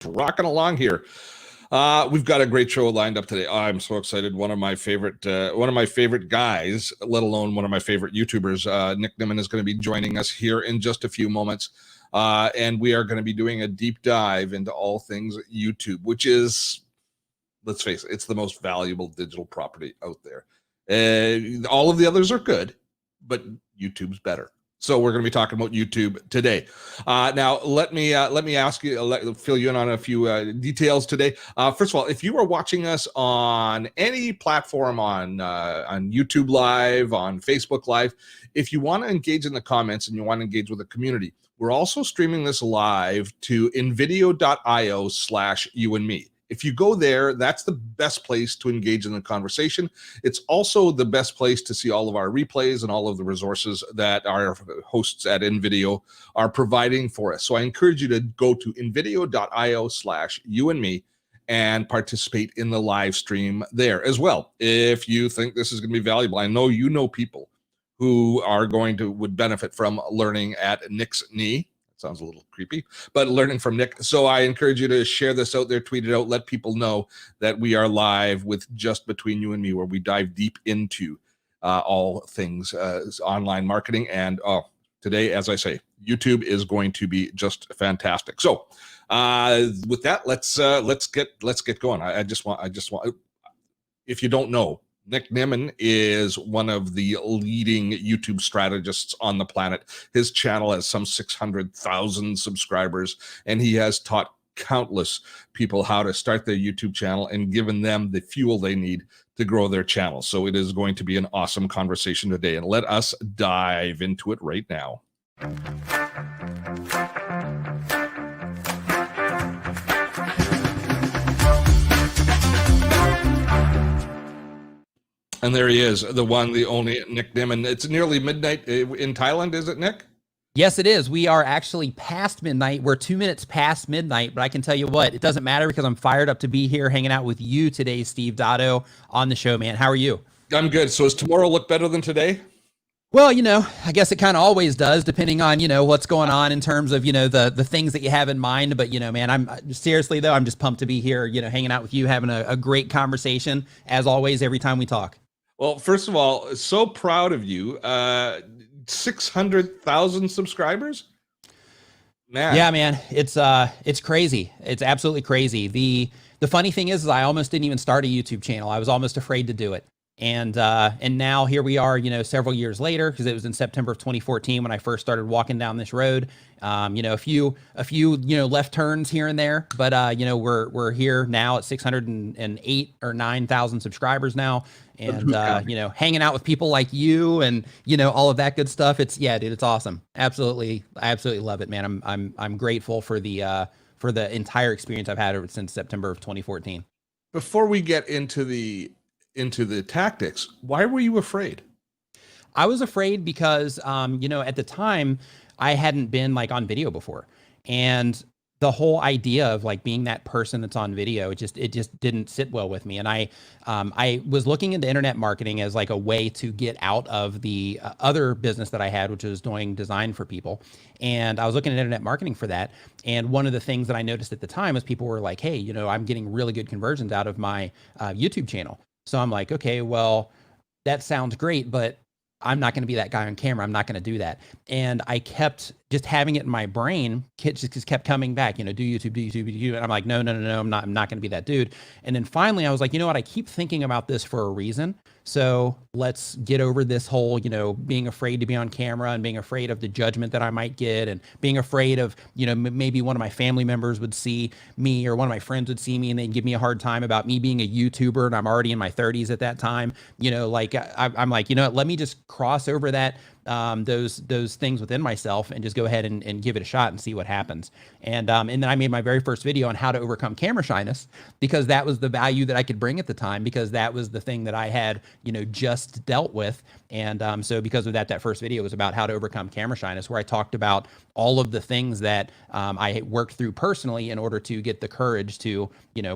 rocking along here. We've got a great show lined up today. I'm so excited. One of my favorite guys, let alone one of my favorite YouTubers, Nick Nimmin, is going to be joining us here in just a few moments. And we are going to be doing a deep dive into all things YouTube, which is, let's face it, it's the most valuable digital property out there. All of the others are good, but YouTube's better. So we're going to be talking about YouTube today. Now, let me ask you, fill you in on a few details today. First of all, if you are watching us on any platform, on YouTube Live, on Facebook Live, if you want to engage in the comments and you want to engage with the community, we're also streaming this live to invideo.io/youandme. If you go there, that's the best place to engage in the conversation. It's also the best place to see all of our replays and all of the resources that our hosts at InVideo are providing for us. So I encourage you to go to invideo.io/youandme and participate in the live stream there as well. If you think this is going to be valuable, I know you know people who are would benefit from learning at Nick's knee. Sounds a little creepy, but learning from Nick. So I encourage you to share this out there, tweet it out, let people know that we are live with Just Between You and Me, where we dive deep into all things online marketing. And today, as I say, YouTube is going to be just fantastic. So with that, let's get going. I just want, if you don't know, Nick Nimmin is one of the leading YouTube strategists on the planet. His channel has some 600,000 subscribers, and he has taught countless people how to start their YouTube channel and given them the fuel they need to grow their channel. So it is going to be an awesome conversation today, and let us dive into it right now. And there he is, the one, the only Nick Nimmin. It's nearly midnight in Thailand, is it, Nick? Yes, it is. We are actually past midnight. We're 2 minutes past midnight, but I can tell you what, it doesn't matter because I'm fired up to be here hanging out with you today, Steve Dotto, on the show, man. How are you? I'm good. So does tomorrow look better than today? Well, I guess it kind of always does, depending on, what's going on in terms of, the things that you have in mind. But, man, I'm seriously, though, I'm just pumped to be here, hanging out with you, having a great conversation, as always, every time we talk. Well, first of all, so proud of you. 600,000 subscribers? Man. Yeah, man, it's crazy. It's absolutely crazy. The funny thing is I almost didn't even start a YouTube channel. I was almost afraid to do it. And now here we are, several years later, because it was in September of 2014 when I first started walking down this road. A few left turns here and there, but we're here now at 608 or 9,000 subscribers now, and hanging out with people like you and all of that good stuff. It's awesome. Absolutely, I absolutely love it, man. I'm grateful for the entire experience I've had since September of 2014. Before we get into the tactics, why were you afraid? I was afraid because, at the time I hadn't been on video before, and the whole idea of being that person that's on video, it just didn't sit well with me. And I was looking into internet marketing as a way to get out of the other business that I had, which was doing design for people. And I was looking at internet marketing for that. And one of the things that I noticed at the time was people were like, hey, I'm getting really good conversions out of my YouTube channel. So I'm like, okay, well, that sounds great, but I'm not going to be that guy on camera. I'm not going to do that. And I kept just having it in my brain, just kept coming back, do YouTube, do YouTube, do YouTube. And I'm like, no, I'm not going to be that dude. And then finally I was like, you know what? I keep thinking about this for a reason. So let's get over this whole, being afraid to be on camera and being afraid of the judgment that I might get, and being afraid of, maybe one of my family members would see me, or one of my friends would see me and they'd give me a hard time about me being a YouTuber, and I'm already in my 30s at that time. I'm like, let me just cross over that, those things within myself and just go ahead and give it a shot and see what happens. And then I made my very first video on how to overcome camera shyness, because that was the value that I could bring at the time, because that was the thing that I had, just dealt with. And so because of that first video was about how to overcome camera shyness, where I talked about all of the things that I worked through personally in order to get the courage to,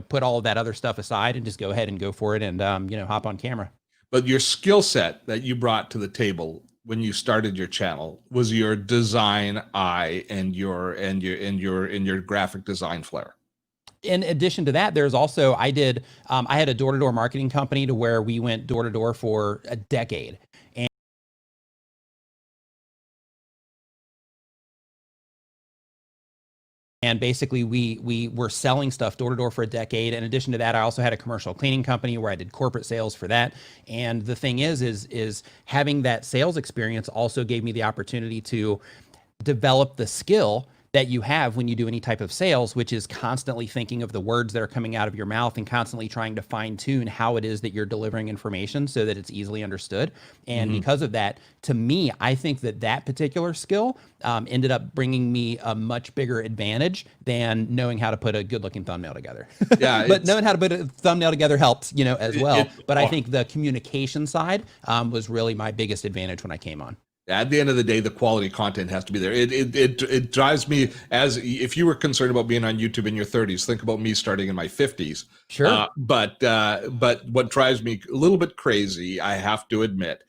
put all of that other stuff aside and just go ahead and go for it and, hop on camera. But your skill set that you brought to the table when you started your channel was your design eye and your graphic design flair. in addition to that, there's also, I had a door-to-door marketing company to where we went door to door for a decade. And basically we were selling stuff door to door for a decade. In addition to that, I also had a commercial cleaning company where I did corporate sales for that. And the thing is having that sales experience also gave me the opportunity to develop the skill that you have when you do any type of sales, which is constantly thinking of the words that are coming out of your mouth and constantly trying to fine tune how it is that you're delivering information so that it's easily understood. And because of that, to me, I think that that particular skill ended up bringing me a much bigger advantage than knowing how to put a good looking thumbnail together. Yeah, but knowing how to put a thumbnail together helped, as well. But I think the communication side was really my biggest advantage when I came on. At the end of the day, the quality content has to be there. It drives me, as if you were concerned about being on YouTube in your 30s, think about me starting in my 50s. Sure. But what drives me a little bit crazy, I have to admit,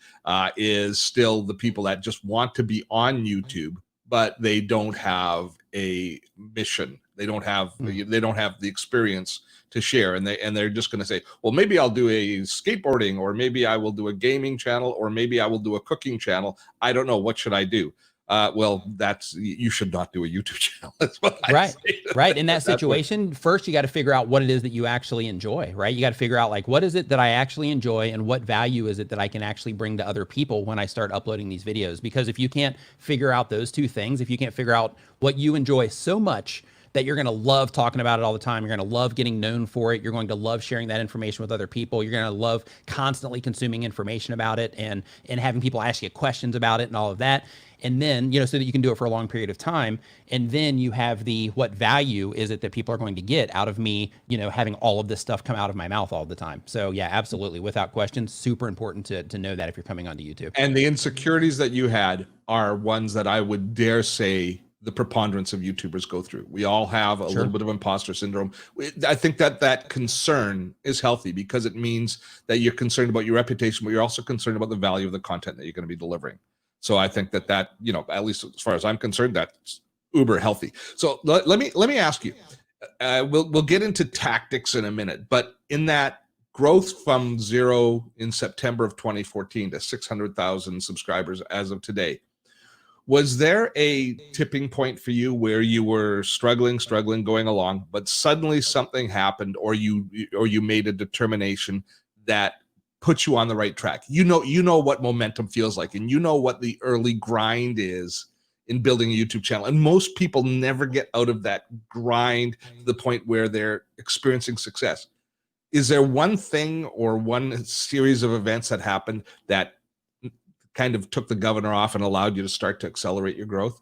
is still the people that just want to be on YouTube, but they don't have a mission. They don't have the experience to share, and they're just going to say, well, maybe I'll do a skateboarding, or maybe I will do a gaming channel, or maybe I will do a cooking channel. I don't know, what should I do? Well, you should not do a YouTube channel. That's what I say. Right. In that situation, first you got to figure out what it is that you actually enjoy, right? You got to figure out, like, what is it that I actually enjoy and what value is it that I can actually bring to other people when I start uploading these videos? Because if you can't figure out those two things, if you can't figure out what you enjoy so much that you're going to love talking about it all the time, you're going to love getting known for it, you're going to love sharing that information with other people, you're going to love constantly consuming information about it and having people ask you questions about it and all of that. And then, so that you can do it for a long period of time. And then you have what value is it that people are going to get out of me, having all of this stuff come out of my mouth all the time. So yeah, absolutely. Without question, super important to know that if you're coming onto YouTube. And the insecurities that you had are ones that I would dare say the preponderance of YouTubers go through. We all have a little bit of imposter syndrome. I think that concern is healthy because it means that you're concerned about your reputation, but you're also concerned about the value of the content that you're going to be delivering. So I think that at least as far as I'm concerned, that's uber healthy. So let me ask you, we'll get into tactics in a minute, but in that growth from 0 in September of 2014 to 600,000 subscribers as of today, was there a tipping point for you where you were struggling going along, but suddenly something happened, or you made a determination that put you on the right track? You know what momentum feels like, and you know what the early grind is in building a YouTube channel. And most people never get out of that grind to the point where they're experiencing success. Is there one thing or one series of events that happened that kind of took the governor off and allowed you to start to accelerate your growth?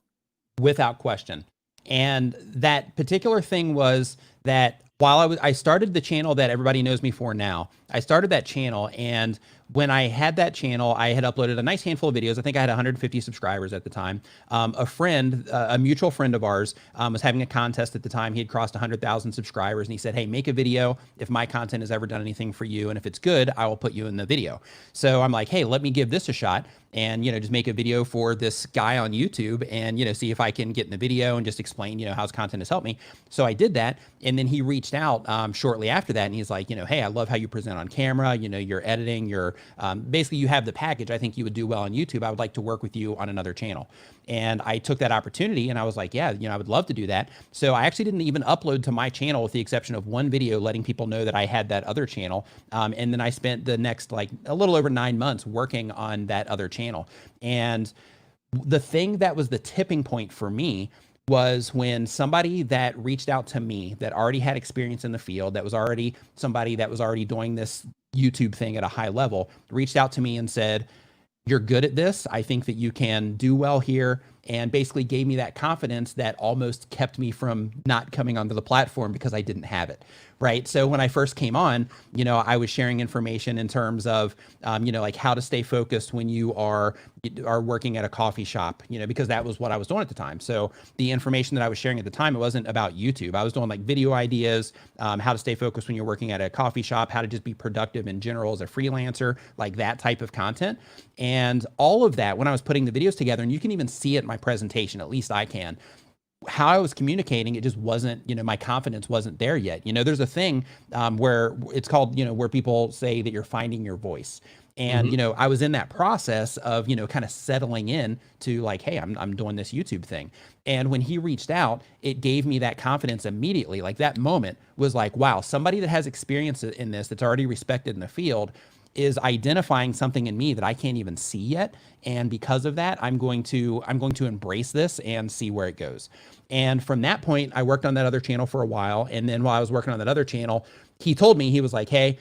Without question. And that particular thing was that while I started the channel that everybody knows me for now, I started that channel, and when I had that channel, I had uploaded a nice handful of videos. I think I had 150 subscribers at the time. A mutual friend of ours, was having a contest at the time. He had crossed 100,000 subscribers, and he said, hey, make a video if my content has ever done anything for you, and if it's good, I will put you in the video. So I'm like, hey, let me give this a shot and, just make a video for this guy on YouTube and, see if I can get in the video and just explain, how his content has helped me. So I did that. And then he reached out shortly after that, and he's like, hey, I love how you present on camera, your editing, basically you have the package. I think you would do well on YouTube. I would like to work with you on another channel. And I took that opportunity and I was like, yeah, I would love to do that. So I actually didn't even upload to my channel with the exception of one video letting people know that I had that other channel. And then I spent the next a little over 9 months working on that other channel. And the thing that was the tipping point for me was when somebody that reached out to me that already had experience in the field, that was already somebody that was already doing this YouTube thing at a high level, reached out to me and said, you're good at this. I think that you can do well here. And basically gave me that confidence that almost kept me from not coming onto the platform because I didn't have it. Right. So when I first came on, I was sharing information in terms of, like how to stay focused when you are working at a coffee shop, because that was what I was doing at the time. So the information that I was sharing at the time, it wasn't about YouTube. I was doing like video ideas, how to stay focused when you're working at a coffee shop, how to just be productive in general as a freelancer, like that type of content. And all of that, when I was putting the videos together, and you can even see it in my presentation, at least I can, how I was communicating, it just wasn't, my confidence wasn't there yet. There's a thing where it's called, where people say that you're finding your voice. And, Mhm. I was in that process of, kind of settling in to like, hey, I'm doing this YouTube thing. And when he reached out, it gave me that confidence immediately. Like that moment was like, wow, somebody that has experience in this, that's already respected in the field, is identifying something in me that I can't even see yet. And because of that, I'm going to embrace this and see where it goes. And from that point, I worked on that other channel for a while. And then while I was working on that other channel, he told me, he was like, hey,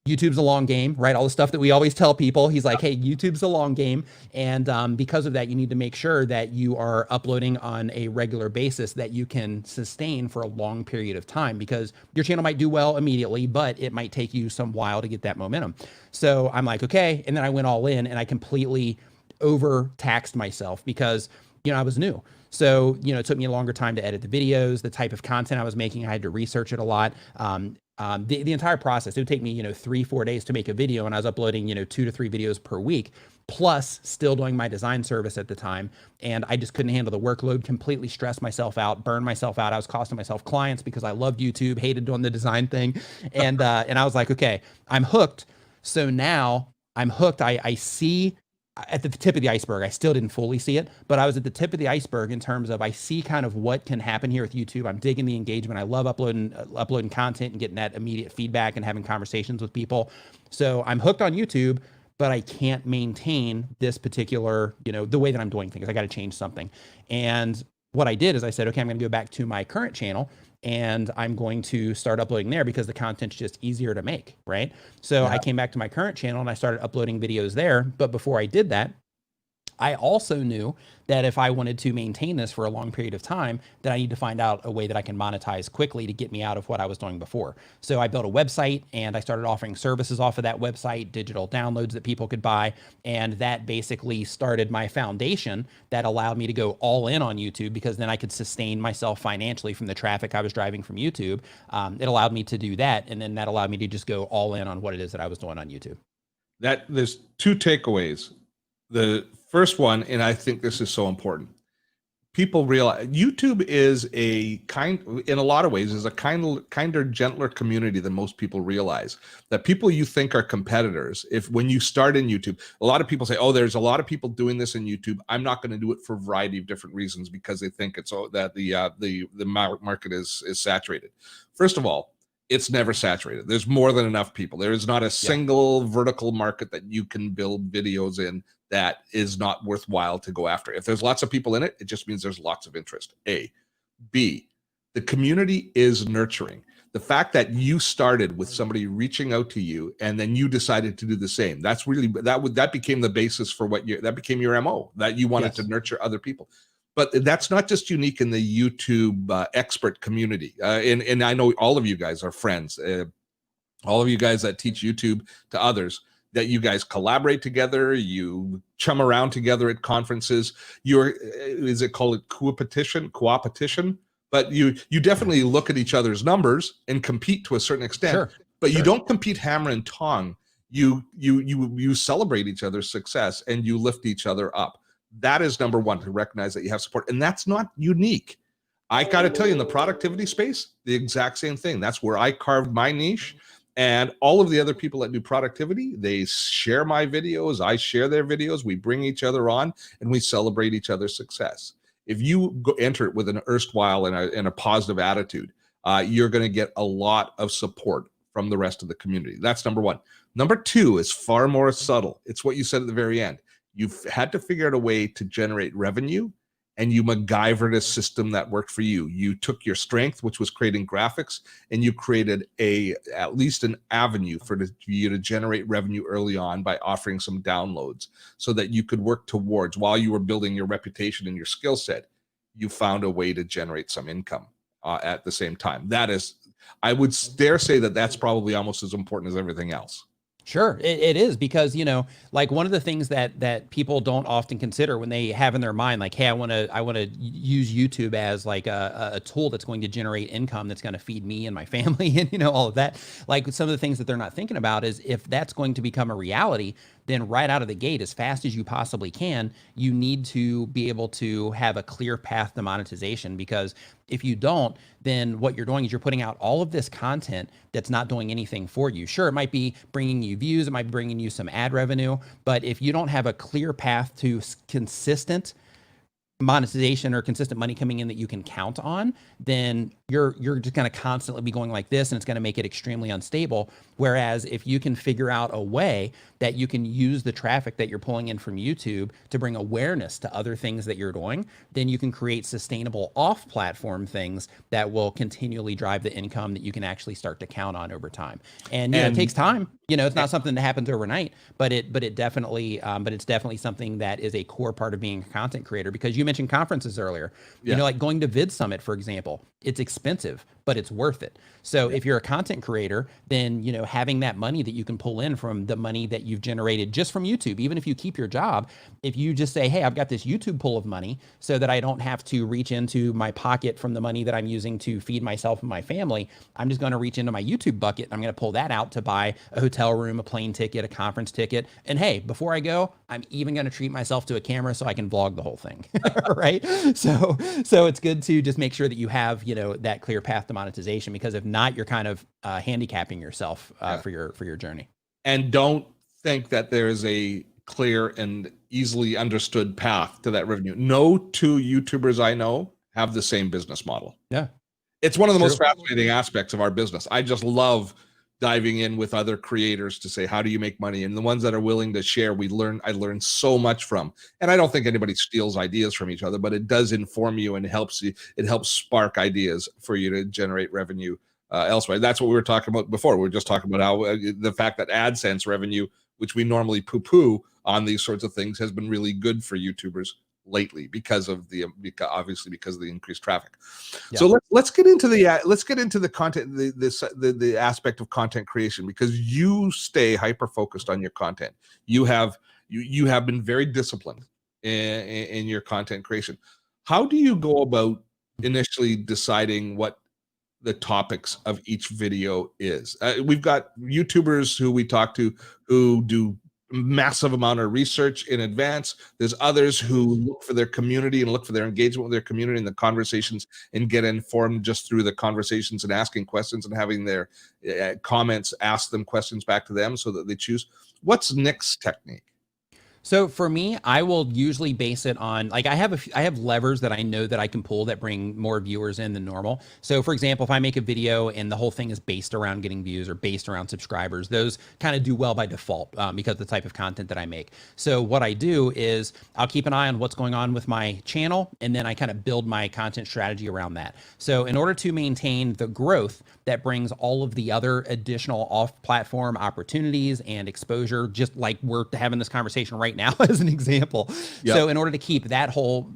YouTube's a long game, right? All the stuff that we always tell people. He's like, hey, YouTube's a long game. And because of that, you need to make sure that you are uploading on a regular basis that you can sustain for a long period of time, because your channel might do well immediately, but it might take you some while to get that momentum. So I'm like, okay. And then I went all in and I completely overtaxed myself because, I was new. So, it took me a longer time to edit the videos, the type of content I was making. I had to research it a lot. The entire process, it would take me, 3-4 days to make a video, and I was uploading, 2 to 3 videos per week, plus still doing my design service at the time. And I just couldn't handle the workload, completely stressed myself out, burned myself out. I was costing myself clients because I loved YouTube, hated doing the design thing. And I was like, okay, I'm hooked. So now I'm hooked. I see at the tip of the iceberg. I still didn't fully see it, but I was at the tip of the iceberg in terms of I see kind of what can happen here with YouTube. I'm digging the engagement. I love uploading content and getting that immediate feedback and having conversations with people. So I'm hooked on YouTube, but I can't maintain this particular, the way that I'm doing things. I got to change something. And what I did is I said, okay, I'm going to go back to my current channel and I'm going to start uploading there because the content's just easier to make, right? So I came back to my current channel and I started uploading videos there. But before I did that, I also knew that if I wanted to maintain this for a long period of time, that I need to find out a way that I can monetize quickly to get me out of what I was doing before. So I built a website and I started offering services off of that website, digital downloads that people could buy. And that basically started my foundation that allowed me to go all in on YouTube, because then I could sustain myself financially from the traffic I was driving from YouTube. It allowed me to do that. And then that allowed me to just go all in on what it is that I was doing on YouTube. That there's 2 takeaways. The first one, and I think this is so important, people realize YouTube is in a lot of ways, is a kinder, gentler community than most people realize. That people you think are competitors, when you start in YouTube, a lot of people say, oh, there's a lot of people doing this in YouTube, I'm not going to do it for a variety of different reasons, because they think it's that the market is saturated. First of all, it's never saturated. There's more than enough people. There is not a single vertical market that you can build videos in that is not worthwhile to go after. If there's lots of people in it, it just means there's lots of interest. A. B, the community is nurturing. The fact that you started with somebody reaching out to you and then you decided to do the same, that became the basis for that became your MO, that you wanted to nurture other people. But that's not just unique in the YouTube expert community. And I know all of you guys are friends. All of you guys that teach YouTube to others, that you guys collaborate together, you chum around together at conferences. Is it called coopetition? But you definitely look at each other's numbers and compete to a certain extent. But you don't compete hammer and tong. You celebrate each other's success and you lift each other up. That is number one, to recognize that you have support. And that's not unique. I got to tell you, in the productivity space, the exact same thing. That's where I carved my niche. And all of the other people that do productivity, they share my videos, I share their videos, we bring each other on, and we celebrate each other's success. If you enter it with an erstwhile and a positive attitude, you're going to get a lot of support from the rest of the community. That's number one. Number two is far more subtle. It's what you said at the very end. You've had to figure out a way to generate revenue, and you MacGyvered a system that worked for you. You took your strength, which was creating graphics, and you created at least an avenue for you to generate revenue early on by offering some downloads, so that you could work towards, while you were building your reputation and your skill set, you found a way to generate some income at the same time. That is, I would dare say that that's probably almost as important as everything else. Sure, it is, because, like one of the things that people don't often consider when they have in their mind, like, hey, I want to use YouTube as like a tool that's going to generate income that's going to feed me and my family and, all of that. Like, some of the things that they're not thinking about is, if that's going to become a reality, then right out of the gate, as fast as you possibly can, you need to be able to have a clear path to monetization, because if you don't, then what you're doing is you're putting out all of this content that's not doing anything for you. Sure, it might be bringing you views, it might be bringing you some ad revenue, but if you don't have a clear path to consistent monetization or consistent money coming in that you can count on, then you're just going to constantly be going like this, and it's going to make it extremely unstable. Whereas if you can figure out a way that you can use the traffic that you're pulling in from YouTube to bring awareness to other things that you're doing, then you can create sustainable off-platform things that will continually drive the income that you can actually start to count on over time. And you know, it takes time. You know, it's not something that happens overnight, but it's definitely something that is a core part of being a content creator. Because you mentioned conferences earlier, you know, like going to Vid Summit, for example, it's expensive, but it's worth it. So if you're a content creator, then, you know, having that money that you can pull in from the money that you've generated just from YouTube, even if you keep your job, if you just say, hey, I've got this YouTube pool of money so that I don't have to reach into my pocket from the money that I'm using to feed myself and my family, I'm just going to reach into my YouTube bucket. I'm going to pull that out to buy a hotel room, a plane ticket, a conference ticket. And hey, before I go, I'm even going to treat myself to a camera so I can vlog the whole thing. Right. So it's good to just make sure that you have, you know, that clear path to monetization, because if not, you're kind of handicapping yourself for your journey. And don't think that there is a clear and easily understood path to that revenue. No two YouTubers I know have the same business model. Yeah. It's one of the most fascinating aspects of our business. I just love diving in with other creators to say, how do you make money? And the ones that are willing to share, I learn so much from. And I don't think anybody steals ideas from each other, but it does inform you and helps you. It helps spark ideas for you to generate revenue elsewhere. That's what we were talking about before. We were just talking about how the fact that AdSense revenue, which we normally poo-poo on these sorts of things, has been really good for YouTubers lately because of the increased traffic. Yeah. So let's get into the content, the aspect of content creation, because you stay hyper focused on your content. You have been very disciplined in your content creation. How do you go about initially deciding what the topics of each video is? We've got YouTubers who we talk to who do massive amount of research in advance. There's others who look for their community and look for their engagement with their community and the conversations, and get informed just through the conversations and asking questions and having their comments ask them questions back to them so that they choose. What's Nick's technique? So for me, I will usually base it on, like, I have levers that I know that I can pull that bring more viewers in than normal. So for example, if I make a video and the whole thing is based around getting views or based around subscribers, those kind of do well by default because of the type of content that I make. So what I do is I'll keep an eye on what's going on with my channel, and then I kind of build my content strategy around that. So in order to maintain the growth that brings all of the other additional off-platform opportunities and exposure, just like we're having this conversation right now as an example. Yep. So in order to keep that whole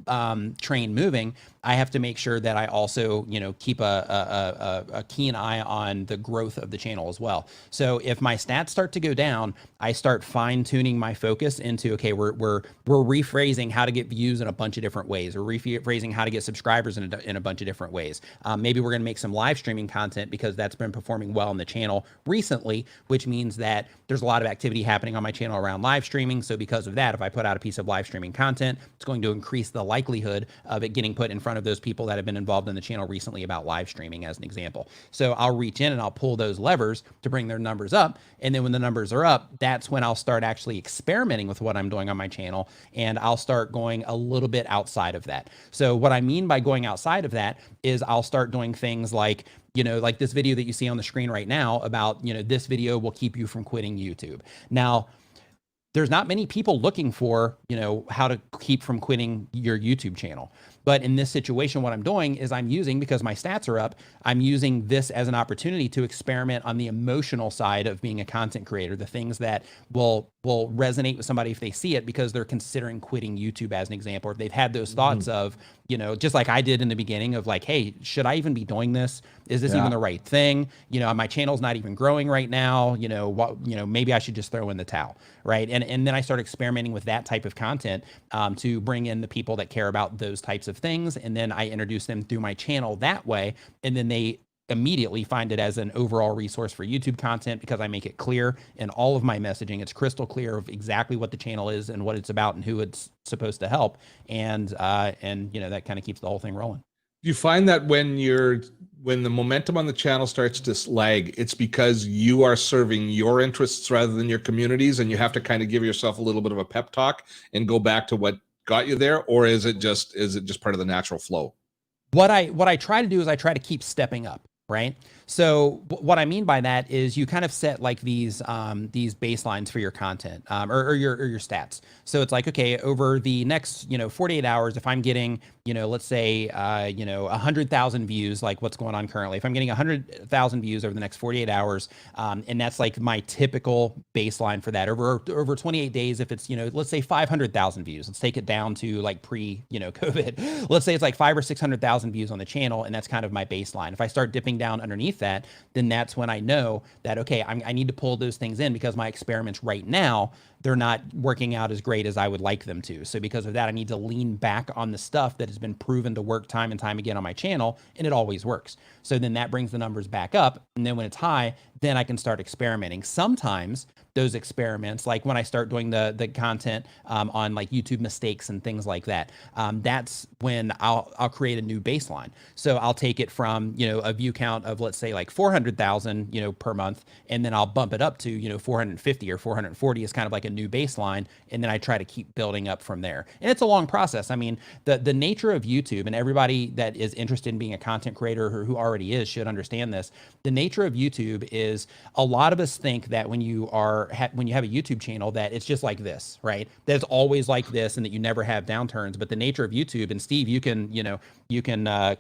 train moving, I have to make sure that I also, you know, keep a keen eye on the growth of the channel as well. So if my stats start to go down, I start fine tuning my focus into, okay, we're rephrasing how to get views in a bunch of different ways. We're rephrasing how to get subscribers in a bunch of different ways. Maybe we're going to make some live streaming content because that's been performing well on the channel recently, which means that there's a lot of activity happening on my channel around live streaming. So because of that, if I put out a piece of live streaming content, it's going to increase the likelihood of it getting put in front of those people that have been involved in the channel recently about live streaming, as an example. So I'll reach in and I'll pull those levers to bring their numbers up. And then when the numbers are up, that's when I'll start actually experimenting with what I'm doing on my channel. And I'll start going a little bit outside of that. So what I mean by going outside of that is I'll start doing things like, you know, like this video that you see on the screen right now about, you know, this video will keep you from quitting YouTube. Now, there's not many people looking for, you know, how to keep from quitting your YouTube channel. But in this situation, what I'm doing is I'm using, because my stats are up, I'm using this as an opportunity to experiment on the emotional side of being a content creator, the things that will resonate with somebody if they see it because they're considering quitting YouTube, as an example, or if they've had those thoughts of, you know, just like I did in the beginning of like, hey, should I even be doing this? Is this even the right thing? You know, my channel's not even growing right now. You know, maybe I should just throw in the towel, right? And then I start experimenting with that type of content to bring in the people that care about those types of things. And then I introduce them through my channel that way. And then they immediately find it as an overall resource for YouTube content because I make it clear in all of my messaging. It's crystal clear of exactly what the channel is and what it's about and who it's supposed to help. And you know, that kind of keeps the whole thing rolling. Do you find that when the momentum on the channel starts to lag, it's because you are serving your interests rather than your communities, and you have to kind of give yourself a little bit of a pep talk and go back to what got you there? Or is it just part of the natural flow? What I try to do is I try to keep stepping up, right? So what I mean by that is you kind of set like these baselines for your content or your stats. So it's like, okay, over the next, 48 hours, if I'm getting, let's say, 100,000 views, like what's going on currently, if I'm getting 100,000 views over the next 48 hours, and that's like my typical baseline for that over 28 days, if it's, let's say 500,000 views, let's take it down to like COVID. Let's say it's like 500,000 or 600,000 views on the channel. And that's kind of my baseline. If I start dipping down underneath that, then that's when I know that, okay, I need to pull those things in because my experiments right now, they're not working out as great as I would like them to. So because of that, I need to lean back on the stuff that has been proven to work time and time again on my channel, and it always works. So then that brings the numbers back up. And then when it's high, then I can start experimenting. Sometimes those experiments, like when I start doing the content on like YouTube mistakes and things like that, that's when I'll create a new baseline. So I'll take it from, a view count of, let's say, like 400,000, per month, and then I'll bump it up to, 450 or 440 is kind of like a new baseline. And then I try to keep building up from there. And it's a long process. I mean, the nature of YouTube, and everybody that is interested in being a content creator or who already is should understand this. The nature of YouTube is a lot of us think that when you have a YouTube channel that it's just like this, right? That it's always like this and that you never have downturns. But the nature of YouTube, and Steve, you can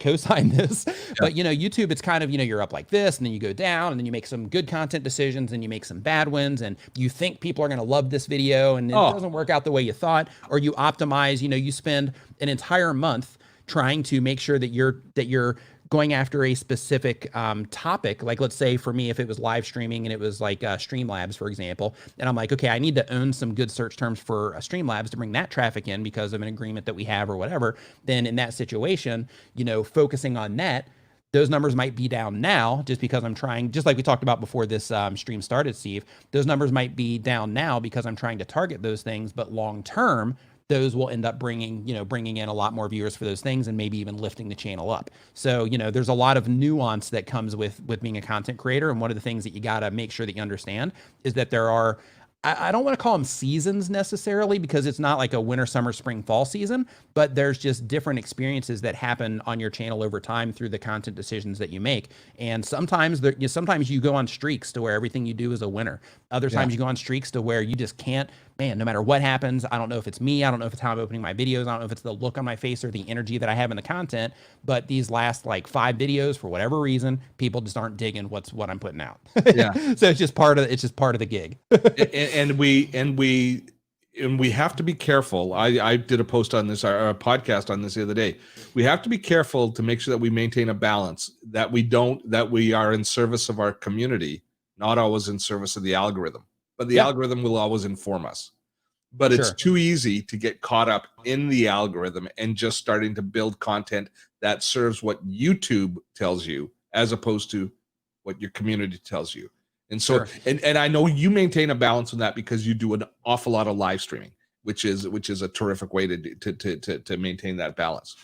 co-sign this, yeah. But YouTube, it's kind of, you're up like this and then you go down and then you make some good content decisions and you make some bad ones and you think people are going to love this video and it doesn't work out the way you thought, or you optimize, you spend an entire month trying to make sure that you're going after a specific topic. Like, let's say for me, if it was live streaming and it was like Streamlabs, for example, and I'm like, okay, I need to own some good search terms for Streamlabs to bring that traffic in because of an agreement that we have or whatever, then in that situation, focusing on that, those numbers might be down now just because I'm trying, just like we talked about before this stream started, Steve, those numbers might be down now because I'm trying to target those things, but long-term, those will end up bringing in a lot more viewers for those things and maybe even lifting the channel up. So, there's a lot of nuance that comes with being a content creator. And one of the things that you got to make sure that you understand is that there are, I don't want to call them seasons necessarily because it's not like a winter, summer, spring, fall season, but there's just different experiences that happen on your channel over time through the content decisions that you make. And sometimes sometimes you go on streaks to where everything you do is a winner. Other times you go on streaks to where you just can't, man, no matter what happens, I don't know if it's me, I don't know if it's how I'm opening my videos, I don't know if it's the look on my face or the energy that I have in the content, but these last like 5 videos, for whatever reason, people just aren't digging what I'm putting out. Yeah. So it's just part of the gig. and we have to be careful. I did a post on this, or a podcast on this the other day. We have to be careful to make sure that we maintain a balance, that we are in service of our community, not always in service of the algorithm. But the algorithm will always inform us. But it's too easy to get caught up in the algorithm and just starting to build content that serves what YouTube tells you as opposed to what your community tells you. And so, and I know you maintain a balance in that because you do an awful lot of live streaming, which is a terrific way to maintain that balance.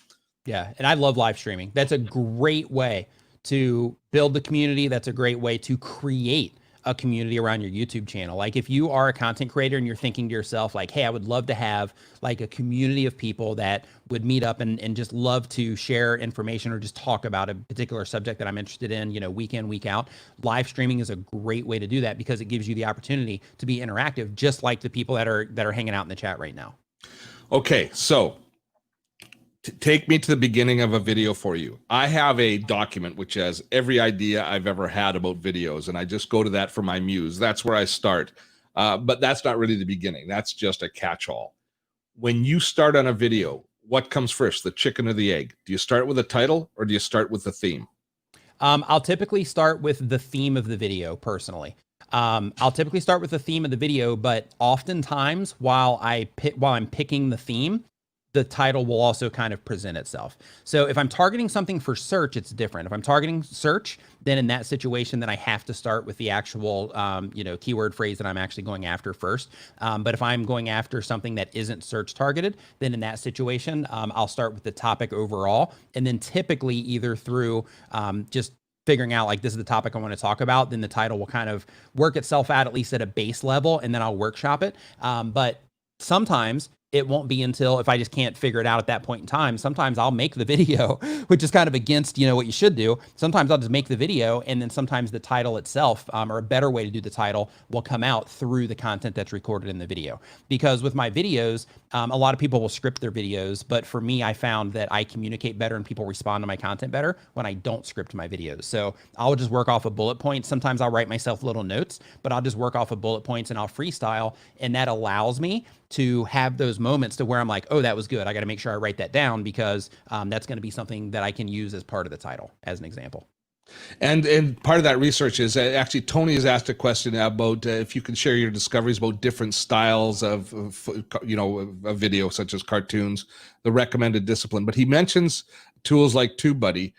Yeah, and I love live streaming. That's a great way to build the community. That's a great way to create a community around your YouTube channel. Like if you are a content creator and you're thinking to yourself like, hey, I would love to have like a community of people that would meet up and just love to share information or just talk about a particular subject that I'm interested in, week in, week out. Live streaming is a great way to do that because it gives you the opportunity to be interactive, just like the people that are hanging out in the chat right now. Okay, so take me to the beginning of a video for you. I have a document which has every idea I've ever had about videos, and I just go to that for my muse. That's where I start. But that's not really the beginning. That's just a catch-all. When you start on a video, what comes first, the chicken or the egg? Do you start with a title or do you start with the theme? I'll typically start with the theme of the video personally. I'll typically start with the theme of the video, but oftentimes while I'm picking the theme, the title will also kind of present itself. So if I'm targeting something for search, it's different. If I'm targeting search, then in that situation, then I have to start with the actual, keyword phrase that I'm actually going after first. But if I'm going after something that isn't search targeted, then in that situation, I'll start with the topic overall. And then typically either through just figuring out like this is the topic I want to talk about, then the title will kind of work itself out at least at a base level, and then I'll workshop it. But sometimes it won't be until if I just can't figure it out at that point in time. Sometimes I'll make the video, which is kind of against, what you should do. Sometimes I'll just make the video, and then sometimes the title itself, or a better way to do the title, will come out through the content that's recorded in the video. Because with my videos, a lot of people will script their videos, but for me, I found that I communicate better and people respond to my content better when I don't script my videos. So I'll just work off of bullet points. Sometimes I'll write myself little notes, but I'll just work off of bullet points and I'll freestyle, and that allows me to have those moments to where I'm like, oh, that was good. I got to make sure I write that down because that's going to be something that I can use as part of the title, as an example. And part of that research is actually Tony has asked a question about if you can share your discoveries about different styles of video, such as cartoons, the recommended discipline. But he mentions tools like TubeBuddy.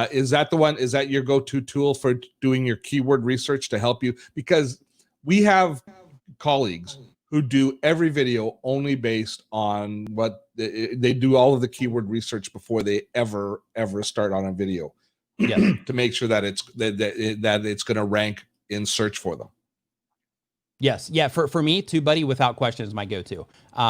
Is that the one? Is that your go-to tool for doing your keyword research to help you? Because we have colleagues who do every video only based on what they do, all of the keyword research before they ever start on a video. Yeah. To make sure that it's going to rank in search for them. Yes. Yeah. For me, TubeBuddy without question is my go-to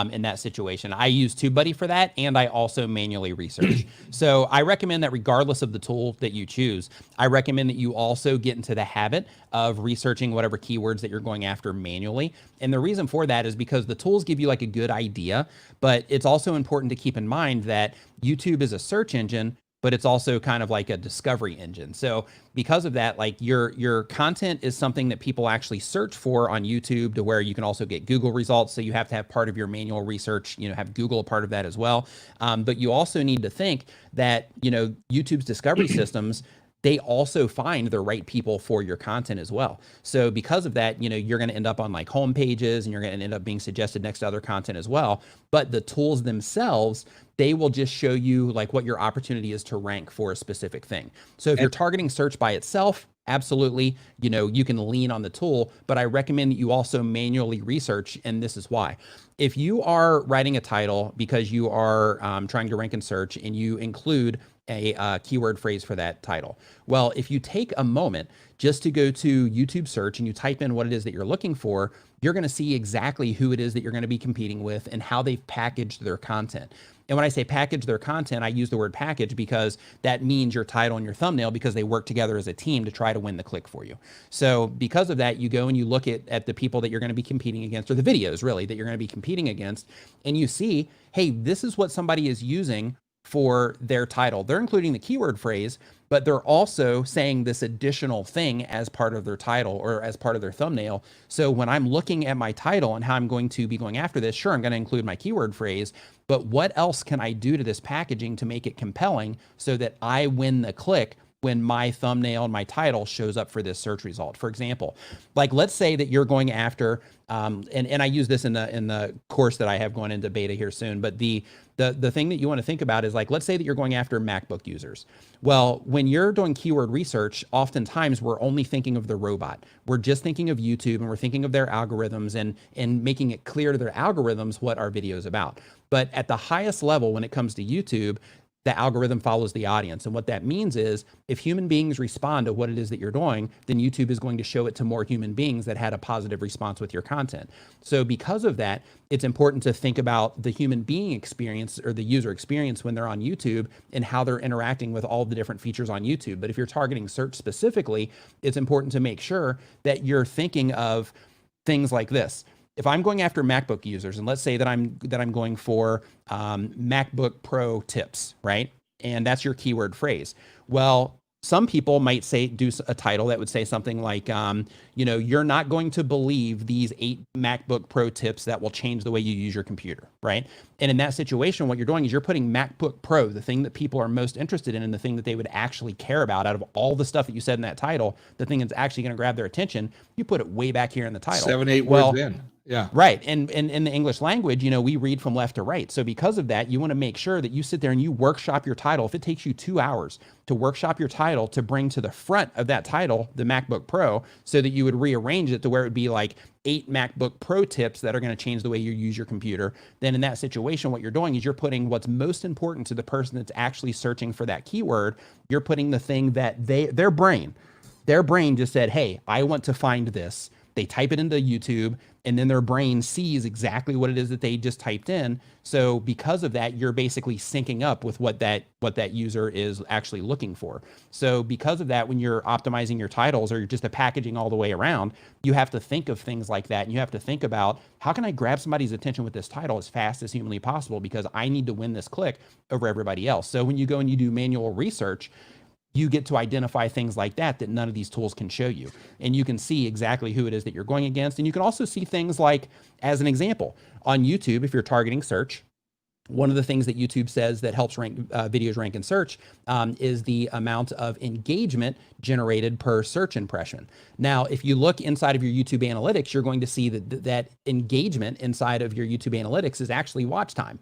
in that situation. I use TubeBuddy for that, and I also manually research. So I recommend that regardless of the tool that you choose, I recommend that you also get into the habit of researching whatever keywords that you're going after manually. And the reason for that is because the tools give you like a good idea, but it's also important to keep in mind that YouTube is a search engine, but it's also kind of like a discovery engine. So because of that, like your content is something that people actually search for on YouTube, to where you can also get Google results. So you have to have part of your manual research, have Google a part of that as well. But you also need to think that, YouTube's discovery systems, they also find the right people for your content as well. So because of that, you're going to end up on like home pages, and you're going to end up being suggested next to other content as well. But the tools themselves, they will just show you like what your opportunity is to rank for a specific thing. So if you're targeting search by itself, absolutely, you can lean on the tool, but I recommend that you also manually research. And this is why. If you are writing a title because you are trying to rank in search, and you include a keyword phrase for that title, well, if you take a moment just to go to YouTube search and you type in what it is that you're looking for, you're going to see exactly who it is that you're going to be competing with and how they've packaged their content. And when I say package their content, I use the word package because that means your title and your thumbnail, because they work together as a team to try to win the click for you. So because of that, you go and you look at the people that you're going to be competing against, or the videos really that you're going to be competing against, and you see, hey, this is what somebody is using for their title. They're including the keyword phrase, but they're also saying this additional thing as part of their title or as part of their thumbnail. So when I'm looking at my title and how I'm going to be going after this, sure, I'm going to include my keyword phrase, but what else can I do to this packaging to make it compelling so that I win the click when my thumbnail and my title shows up for this search result? For example, like let's say that you're going after, and I use this in the course that I have going into beta here soon, but the thing that you want to think about is like, let's say that you're going after MacBook users. Well, when you're doing keyword research, oftentimes we're only thinking of the robot. We're just thinking of YouTube, and we're thinking of their algorithms and making it clear to their algorithms what our video is about. But at the highest level, when it comes to YouTube, the algorithm follows the audience. And what that means is if human beings respond to what it is that you're doing, then YouTube is going to show it to more human beings that had a positive response with your content. So because of that, it's important to think about the human being experience, or the user experience, when they're on YouTube and how they're interacting with all the different features on YouTube. But if you're targeting search specifically, it's important to make sure that you're thinking of things like this. If I'm going after MacBook users, and let's say that I'm going for MacBook Pro tips, right? And that's your keyword phrase. Well, some people might do a title that would say something like, you're not going to believe these 8 MacBook Pro tips that will change the way you use your computer, right? right? And in that situation, what you're doing is you're putting MacBook Pro, the thing that people are most interested in and the thing that they would actually care about out of all the stuff that you said in that title, the thing that's actually going to grab their attention, you put it way back here in the title. 7-8 words in. Yeah. Right. And in the English language, you know, we read from left to right. So because of that, you want to make sure that you sit there and you workshop your title. If it takes you 2 hours to workshop your title to bring to the front of that title, the MacBook Pro, so that you would rearrange it to where it would be like 8 MacBook Pro tips that are going to change the way you use your computer, then in that situation, what you're doing is you're putting what's most important to the person that's actually searching for that keyword. You're putting the thing that their brain just said, hey, I want to find this. They type it into YouTube, and then their brain sees exactly what it is that they just typed in. So because of that, you're basically syncing up with what that user is actually looking for. So because of that, when you're optimizing your titles or you're just a packaging all the way around, you have to think of things like that. And you have to think about, how can I grab somebody's attention with this title as fast as humanly possible, because I need to win this click over everybody else. So when you go and you do manual research, you get to identify things like that none of these tools can show you. And you can see exactly who it is that you're going against. And you can also see things like, as an example, on YouTube, if you're targeting search, one of the things that YouTube says that helps rank videos rank in search is the amount of engagement generated per search impression. Now, if you look inside of your YouTube analytics, you're going to see that engagement inside of your YouTube analytics is actually watch time.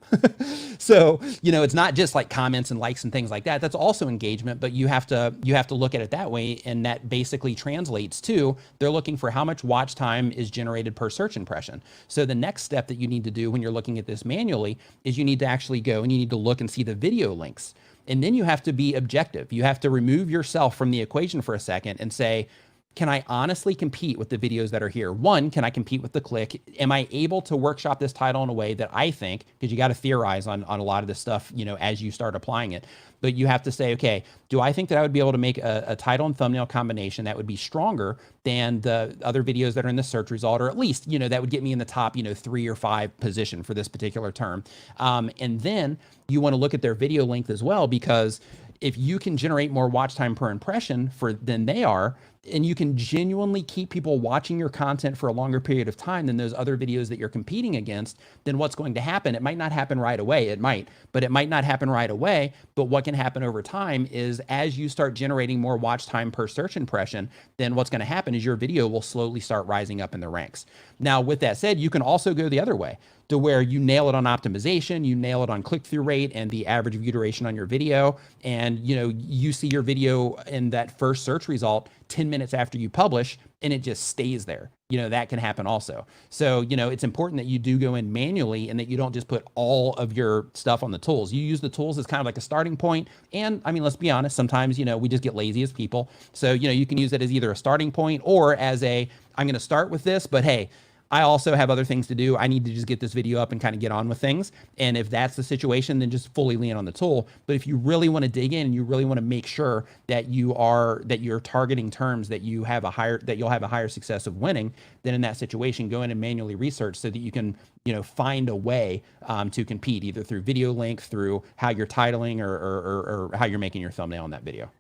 So, you know, it's not just like comments and likes and things like that. That's also engagement, but you have to look at it that way. And that basically translates to, they're looking for how much watch time is generated per search impression. So the next step that you need to do when you're looking at this manually is you need to actually go and you need to look and see the video links. And then you have to be objective. You have to remove yourself from the equation for a second and say, can I honestly compete with the videos that are here? One, can I compete with the click? Am I able to workshop this title in a way that I think, because you got to theorize on a lot of this stuff, you know, as you start applying it. But you have to say, okay, do I think that I would be able to make a title and thumbnail combination that would be stronger than the other videos that are in the search result, or at least, you know, that would get me in the top, you know, 3 or 5 position for this particular term. And then you want to look at their video length as well, because if you can generate more watch time per impression than they are, and you can genuinely keep people watching your content for a longer period of time than those other videos that you're competing against, then what's going to happen? It might not happen right away. It might, but it might not happen right away. But what can happen over time is, as you start generating more watch time per search impression, then what's going to happen is your video will slowly start rising up in the ranks. Now, with that said, you can also go the other way, to where you nail it on optimization, you nail it on click-through rate and the average view duration on your video. And, you know, you see your video in that first search result 10 minutes after you publish, and it just stays there. You know, that can happen also. So, you know, it's important that you do go in manually and that you don't just put all of your stuff on the tools. You use the tools as kind of like a starting point. And I mean, let's be honest, sometimes, you know, we just get lazy as people. So, you know, you can use it as either a starting point or as I'm going to start with this, but hey, I also have other things to do. I need to just get this video up and kind of get on with things. And if that's the situation, then just fully lean on the tool. But if you really want to dig in and you really want to make sure that you're targeting terms that you'll have a higher success of winning, then in that situation, go in and manually research so that you can, you know, find a way to compete, either through video length, through how you're titling, or how you're making your thumbnail in that video.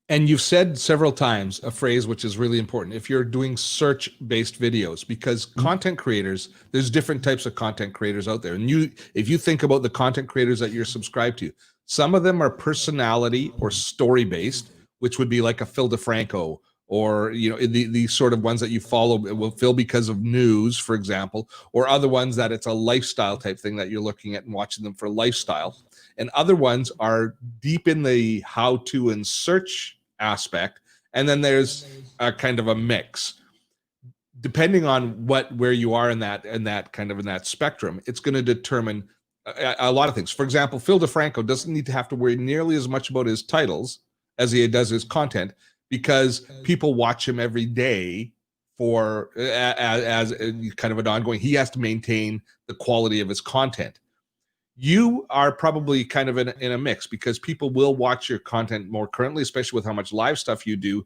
And you've said several times a phrase which is really important if you're doing search-based videos, because content creators, there's different types of content creators out there. And if you think about the content creators that you're subscribed to, some of them are personality or story-based, which would be like a Phil DeFranco, or, you know, the sort of ones that you follow will Phil because of news, for example, or other ones that it's a lifestyle type thing that you're looking at and watching them for lifestyle. And other ones are deep in the how-to and search aspect, and then there's a kind of a mix. Depending on where you are in that spectrum, it's going to determine a lot of things. For example, Phil DeFranco doesn't need to have to worry nearly as much about his titles as he does his content, because people watch him every day for as kind of an ongoing. He has to maintain the quality of his content. You are probably kind of in a mix, because people will watch your content more currently, especially with how much live stuff you do.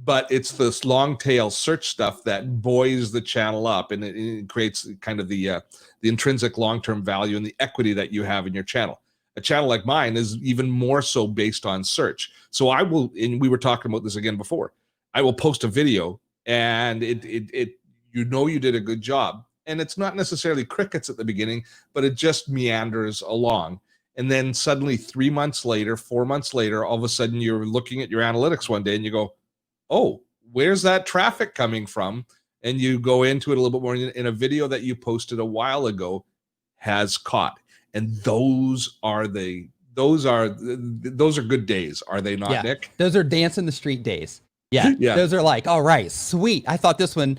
But it's this long tail search stuff that buoys the channel up, and it creates kind of the intrinsic long-term value and the equity that you have in your channel. A channel like mine is even more so based on search. So I will, and we were talking about this again before, I will post a video and you know you did a good job, and it's not necessarily crickets at the beginning, but it just meanders along. And then suddenly 3 months later, 4 months later, all of a sudden you're looking at your analytics one day and you go, oh, where's that traffic coming from? And you go into it a little bit more in a video that you posted a while ago has caught. And those are good days, are they not, Yeah, Nick? those are dance in the street days. Yeah, Yeah. those are like, all right, sweet. I thought this one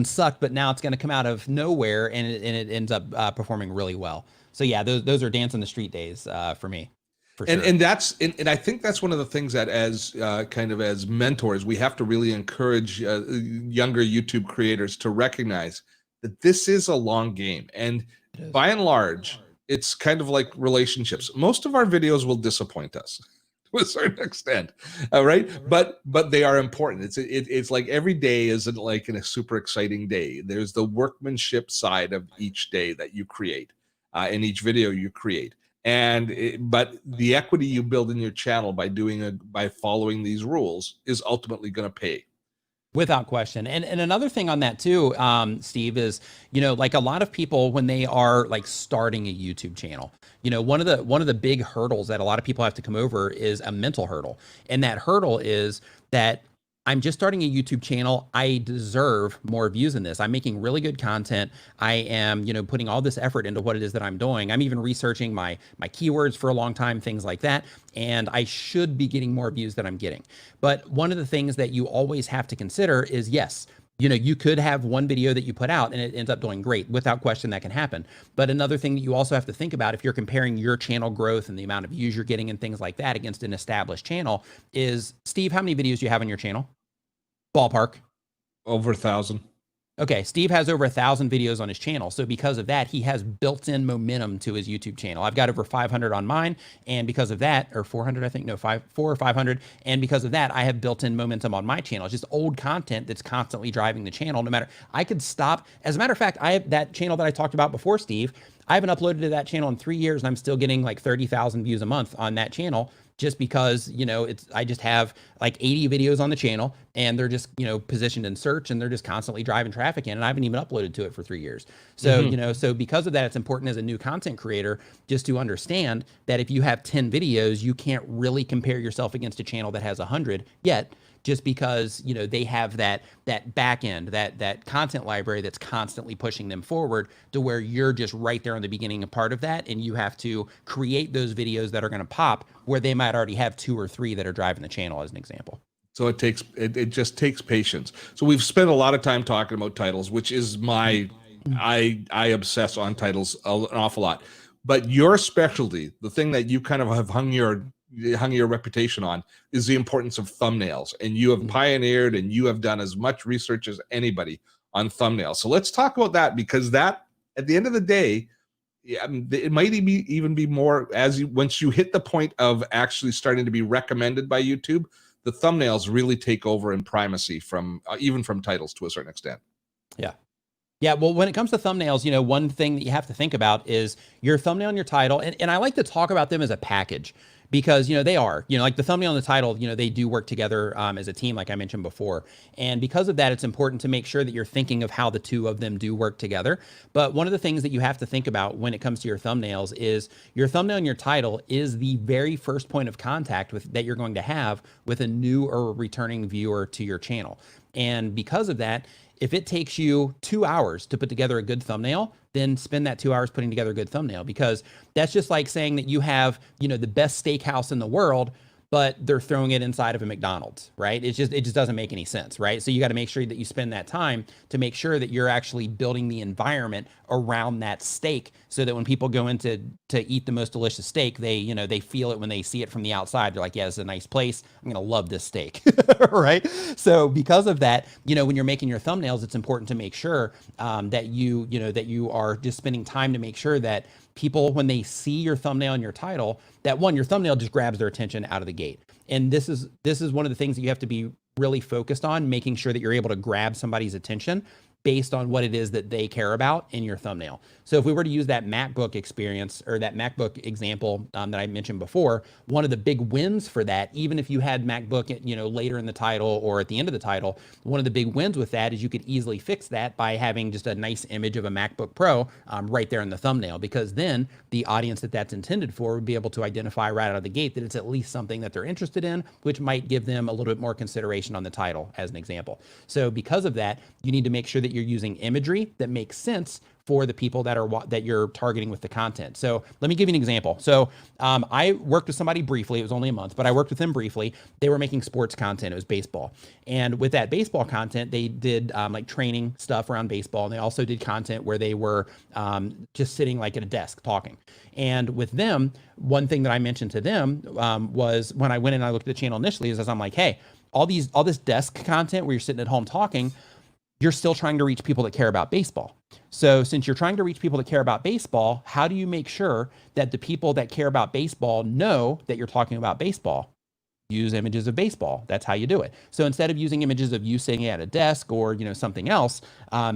sucked, but now it's going to come out of nowhere and it ends up performing really well. So yeah, those are dance in the street days for me. For sure. And I think that's one of the things that as kind of as mentors, we have to really encourage younger YouTube creators to recognize that this is a long game. And by and large, it's kind of like relationships. Most of our videos will disappoint us to a certain extent, right? But they are important. It's like every day isn't like a super exciting day. There's the workmanship side of each day that you create, in each video you create. But the equity you build in your channel by following these rules is ultimately going to pay. Without question. And another thing on that too, Steve, is, like a lot of people when they are like starting a YouTube channel, one of the big hurdles that a lot of people have to come over is a mental hurdle. And that hurdle is that I'm just starting a YouTube channel. I deserve more views in this. I'm making really good content. I am, putting all this effort into what it is that I'm doing. I'm even researching my keywords for a long time, things like that. And I should be getting more views than I'm getting. But one of the things that you always have to consider is, yes, you could have one video that you put out and it ends up doing great. Without question, that can happen. But another thing that you also have to think about if you're comparing your channel growth and the amount of views you're getting and things like that against an established channel is, Steve, how many videos do you have on your channel? Ballpark. Over 1,000. Okay, Steve has over 1,000 videos on his channel. So because of that, he has built-in momentum to his YouTube channel. I've got over 500 on mine. And because of that, or 400, I think, no, 4 or 500. And because of that, I have built-in momentum on my channel. It's just old content that's constantly driving the channel. No matter, I could stop. As a matter of fact, I have that channel that I talked about before, Steve. I haven't uploaded to that channel in 3 years and I'm still getting like 30,000 views a month on that channel. Just because, I just have like 80 videos on the channel and they're just, positioned in search and they're just constantly driving traffic in and I haven't even uploaded to it for 3 years. So, so because of that, it's important as a new content creator just to understand that if you have 10 videos, you can't really compare yourself against a channel that has 100 yet, just because, they have that back end, that content library that's constantly pushing them forward to where you're just right there on the beginning of part of that. And you have to create those videos that are going to pop where they might already have 2 or 3 that are driving the channel as an example. So it just takes patience. So we've spent a lot of time talking about titles, which is I obsess on titles an awful lot. But your specialty, the thing that you kind of have hung your reputation on, is the importance of thumbnails. And you have pioneered and you have done as much research as anybody on thumbnails. So let's talk about that, because that, at the end of the day, it might even be more once you hit the point of actually starting to be recommended by YouTube, the thumbnails really take over in primacy from even from titles to a certain extent. Yeah. Yeah, well, when it comes to thumbnails, one thing that you have to think about is your thumbnail and your title. And I like to talk about them as a package because, they are, like the thumbnail and the title, they do work together as a team, like I mentioned before. And because of that, it's important to make sure that you're thinking of how the two of them do work together. But one of the things that you have to think about when it comes to your thumbnails is your thumbnail and your title is the very first point of contact that you're going to have with a new or returning viewer to your channel. And because of that, if it takes you 2 hours to put together a good thumbnail, then spend that 2 hours putting together a good thumbnail, because that's just like saying that you have, the best steakhouse in the world, but they're throwing it inside of a McDonald's, right? It just doesn't make any sense, right? So you got to make sure that you spend that time to make sure that you're actually building the environment around that steak, so that when people go in to eat the most delicious steak, they, they feel it when they see it from the outside. They're like, yeah, it's a nice place. I'm going to love this steak, right? So because of that, when you're making your thumbnails, it's important to make sure that you are just spending time to make sure that people, when they see your thumbnail and your title, that one, your thumbnail just grabs their attention out of the gate. And this is one of the things that you have to be really focused on, making sure that you're able to grab somebody's attention based on what it is that they care about in your thumbnail. So if we were to use that MacBook experience or that MacBook example that I mentioned before, one of the big wins for that, even if you had MacBook, later in the title or at the end of the title, one of the big wins with that is you could easily fix that by having just a nice image of a MacBook Pro right there in the thumbnail, because then the audience that that's intended for would be able to identify right out of the gate that it's at least something that they're interested in, which might give them a little bit more consideration on the title, as an example. So because of that, you need to make sure that you're using imagery that makes sense for the people that you're targeting with the content. So let me give you an example. So I worked with somebody briefly. It was only a month, but I worked with them briefly. They were making sports content. It was baseball. And with that baseball content, they did like training stuff around baseball. And they also did content where they were just sitting like at a desk talking. And with them, one thing that I mentioned to them was when I went in and I looked at the channel initially is I'm like, hey, all this desk content where you're sitting at home talking, you're still trying to reach people that care about baseball. So since you're trying to reach people that care about baseball, how do you make sure that the people that care about baseball know that you're talking about baseball? Use images of baseball. That's how you do it. So instead of using images of you sitting at a desk or, something else,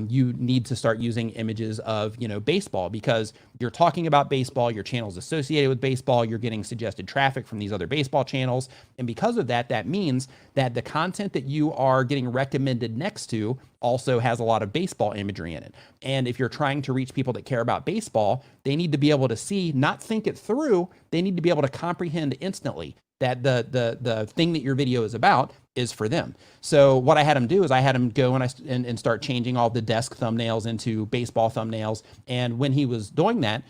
you need to start using images of, baseball, because you're talking about baseball, your channel's associated with baseball, you're getting suggested traffic from these other baseball channels. And because of that, that means that the content that you are getting recommended next to also has a lot of baseball imagery in it. And if you're trying to reach people that care about baseball, they need to be able to see, not think it through, they need to be able to comprehend instantly that the thing that your video is about is for them. So what I had him do is I had him go and start changing all the desk thumbnails into baseball thumbnails. And when he was doing that,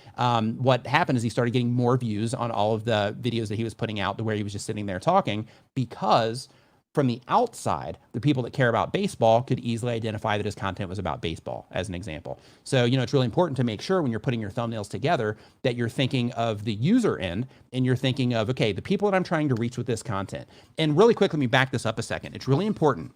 what happened is he started getting more views on all of the videos that he was putting out to where he was just sitting there talking, because from the outside, the people that care about baseball could easily identify that his content was about baseball, as an example. So, it's really important to make sure when you're putting your thumbnails together that you're thinking of the user end and you're thinking of, okay, the people that I'm trying to reach with this content. And really quick, let me back this up a second. It's really important,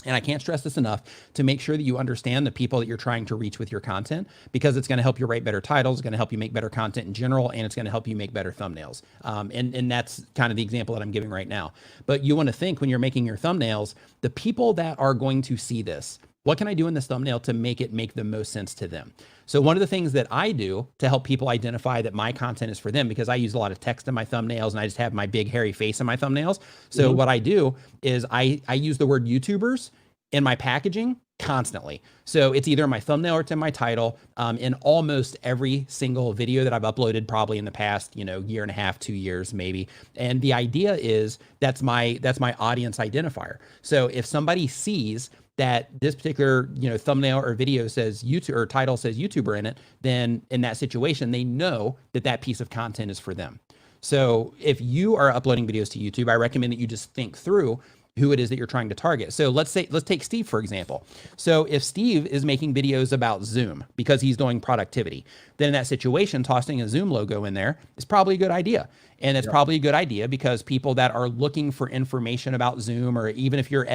and I can't stress this enough, to make sure that you understand the people that you're trying to reach with your content, because it's going to help you write better titles, it's going to help you make better content in general, and it's going to help you make better thumbnails. And that's kind of the example that I'm giving right now. But you want to think, when you're making your thumbnails, the people that are going to see this, what can I do in this thumbnail to make it make the most sense to them? So one of the things that I do to help people identify that my content is for them, because I use a lot of text in my thumbnails and I just have my big hairy face in my thumbnails. So what I do is I use the word YouTubers in my packaging constantly. So it's either in my thumbnail or it's in my title, in almost every single video that I've uploaded, probably in the past, year and a half, 2 years, maybe. And the idea is that's my audience identifier. So if somebody sees that this particular, thumbnail or video says YouTube or title says YouTuber in it, then in that situation, they know that that piece of content is for them. So if you are uploading videos to YouTube, I recommend that you just think through who it is that you're trying to target. So let's take Steve, for example. So if Steve is making videos about Zoom because he's doing productivity, then in that situation, tossing a Zoom logo in there is probably a good idea. And it's probably a good idea because people that are looking for information about Zoom, or even if you're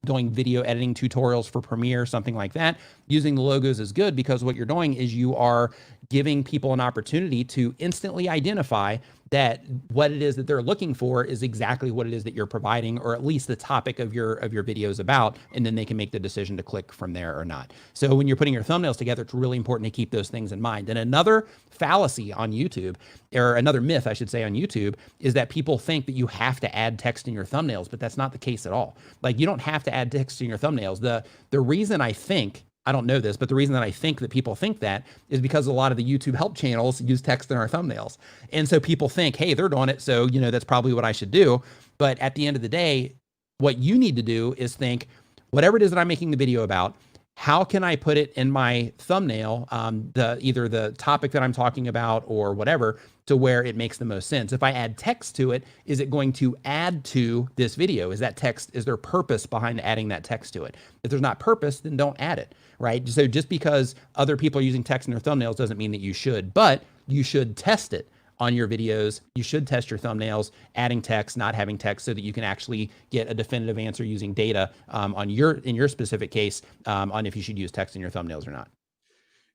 doing video editing tutorials for Premiere, something like that, using the logos is good, because what you're doing is you are giving people an opportunity to instantly identify that what it is that they're looking for is exactly what it is that you're providing, or at least the topic of your video is about, and then they can make the decision to click from there or not. So when you're putting your thumbnails together, it's really important to keep those things in mind. And another fallacy on YouTube, or another myth, I should say, on YouTube, is that people think that you have to add text in your thumbnails, but that's not the case at all. Like, you don't have to add text in your thumbnails. The reason I don't know this, but the reason that I think that people think that is because a lot of the YouTube help channels use text in our thumbnails. And so people think, hey, they're doing it, so, that's probably what I should do. But at the end of the day, what you need to do is think, whatever it is that I'm making the video about, how can I put it in my thumbnail, either the topic that I'm talking about or whatever, to where it makes the most sense. If I add text to it, is it going to add to this video? Is there purpose behind adding that text to it? If there's not purpose, then don't add it, right? So just because other people are using text in their thumbnails doesn't mean that you should, but you should test it on your videos. You should test your thumbnails, adding text, not having text, so that you can actually get a definitive answer using data in your specific case, on if you should use text in your thumbnails or not.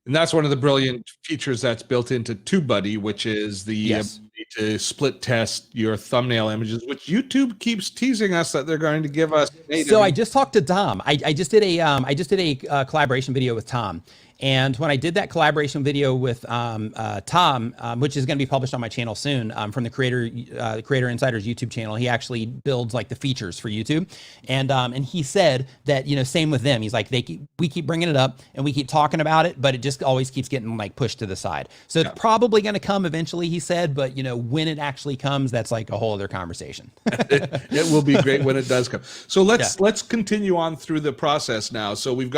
And that's one of the brilliant features that's built into TubeBuddy, which is the Yes. ability need to split test your thumbnail images, which YouTube keeps teasing us that they're going to give us native. So I just talked to Dom. I just did a collaboration video with Tom. And when I did that collaboration video with Tom, which is going to be published on my channel soon, from the Creator Insider's YouTube channel, he actually builds like the features for YouTube, and he said that, you know, same with them. He's like, we keep bringing it up and we keep talking about it, but it just always keeps getting like pushed to the side. So it's probably going to come eventually, he said, but you know, when it actually comes, that's like a whole other conversation. It will be great when it does come. So let's continue on through the process now. So we've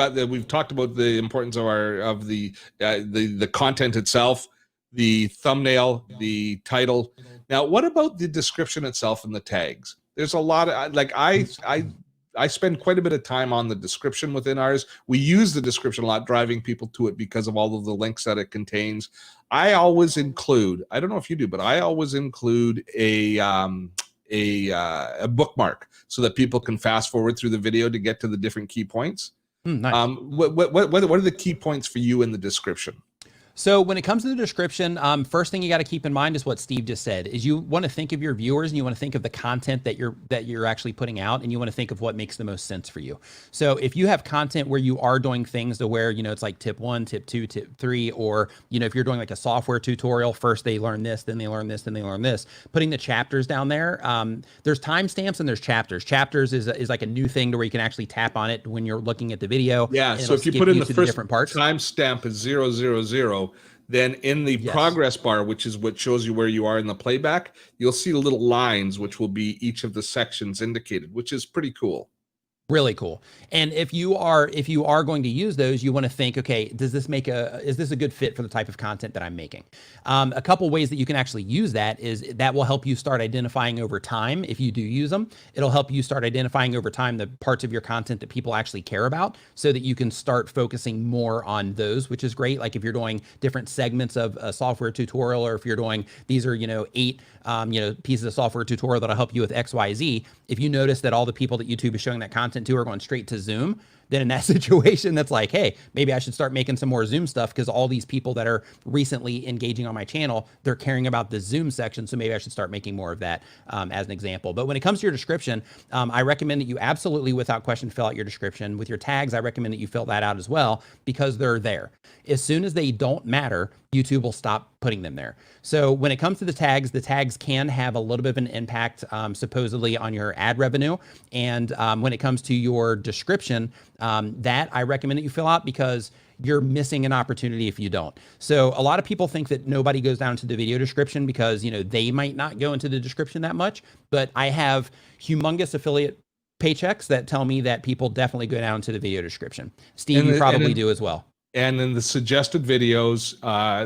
talked about the importance of the content itself, the thumbnail, the title. Now, what about the description itself and the tags? There's a lot of, like, I spend quite a bit of time on the description within ours. We use the description a lot, driving people to it because of all of the links that it contains. I always include, I don't know if you do, but I always include a bookmark so that people can fast forward through the video to get to the different key points. Nice. What are the key points for you in the description? So when it comes to the description, first thing you got to keep in mind is what Steve just said, is you want to think of your viewers and you want to think of the content that you're actually putting out, and you want to think of what makes the most sense for you. So if you have content where you are doing things to where, you know, it's like tip 1, tip 2, tip 3, or, you know, if you're doing like a software tutorial, first they learn this, then they learn this, then they learn this, putting the chapters down there, there's timestamps and there's chapters. Chapters is like a new thing to where you can actually tap on it when you're looking at the video. Yeah, so if you put in the first timestamp is 000, then in the progress bar, which is what shows you where you are in the playback, you'll see the little lines, which will be each of the sections indicated, which is pretty cool. Really cool. And if you are going to use those, you want to think, okay, is this a good fit for the type of content that I'm making? A couple ways that you can actually use that is that will help you start identifying over time. If you do use them, it'll help you start identifying over time the parts of your content that people actually care about, so that you can start focusing more on those, which is great. Like if you're doing different segments of a software tutorial, or if you're doing, these are, you know, 8 pieces of software tutorial that'll help you with XYZ. If you notice that all the people that YouTube is showing that content to are going straight to Zoom, then in that situation, that's like, hey, maybe I should start making some more Zoom stuff, because all these people that are recently engaging on my channel, they're caring about the Zoom section. So maybe I should start making more of that, as an example. But when it comes to your description, I recommend that you absolutely, without question, fill out your description. With your tags, I recommend that you fill that out as well, because they're there. As soon as they don't matter, YouTube will stop putting them there. So when it comes to the tags can have a little bit of an impact, supposedly, on your ad revenue. And when it comes to your description, that I recommend that you fill out, because you're missing an opportunity if you don't. So a lot of people think that nobody goes down to the video description because, you know, they might not go into the description that much, but I have humongous affiliate paychecks that tell me that people definitely go down to the video description. Steve, you probably do as well. And in the suggested videos,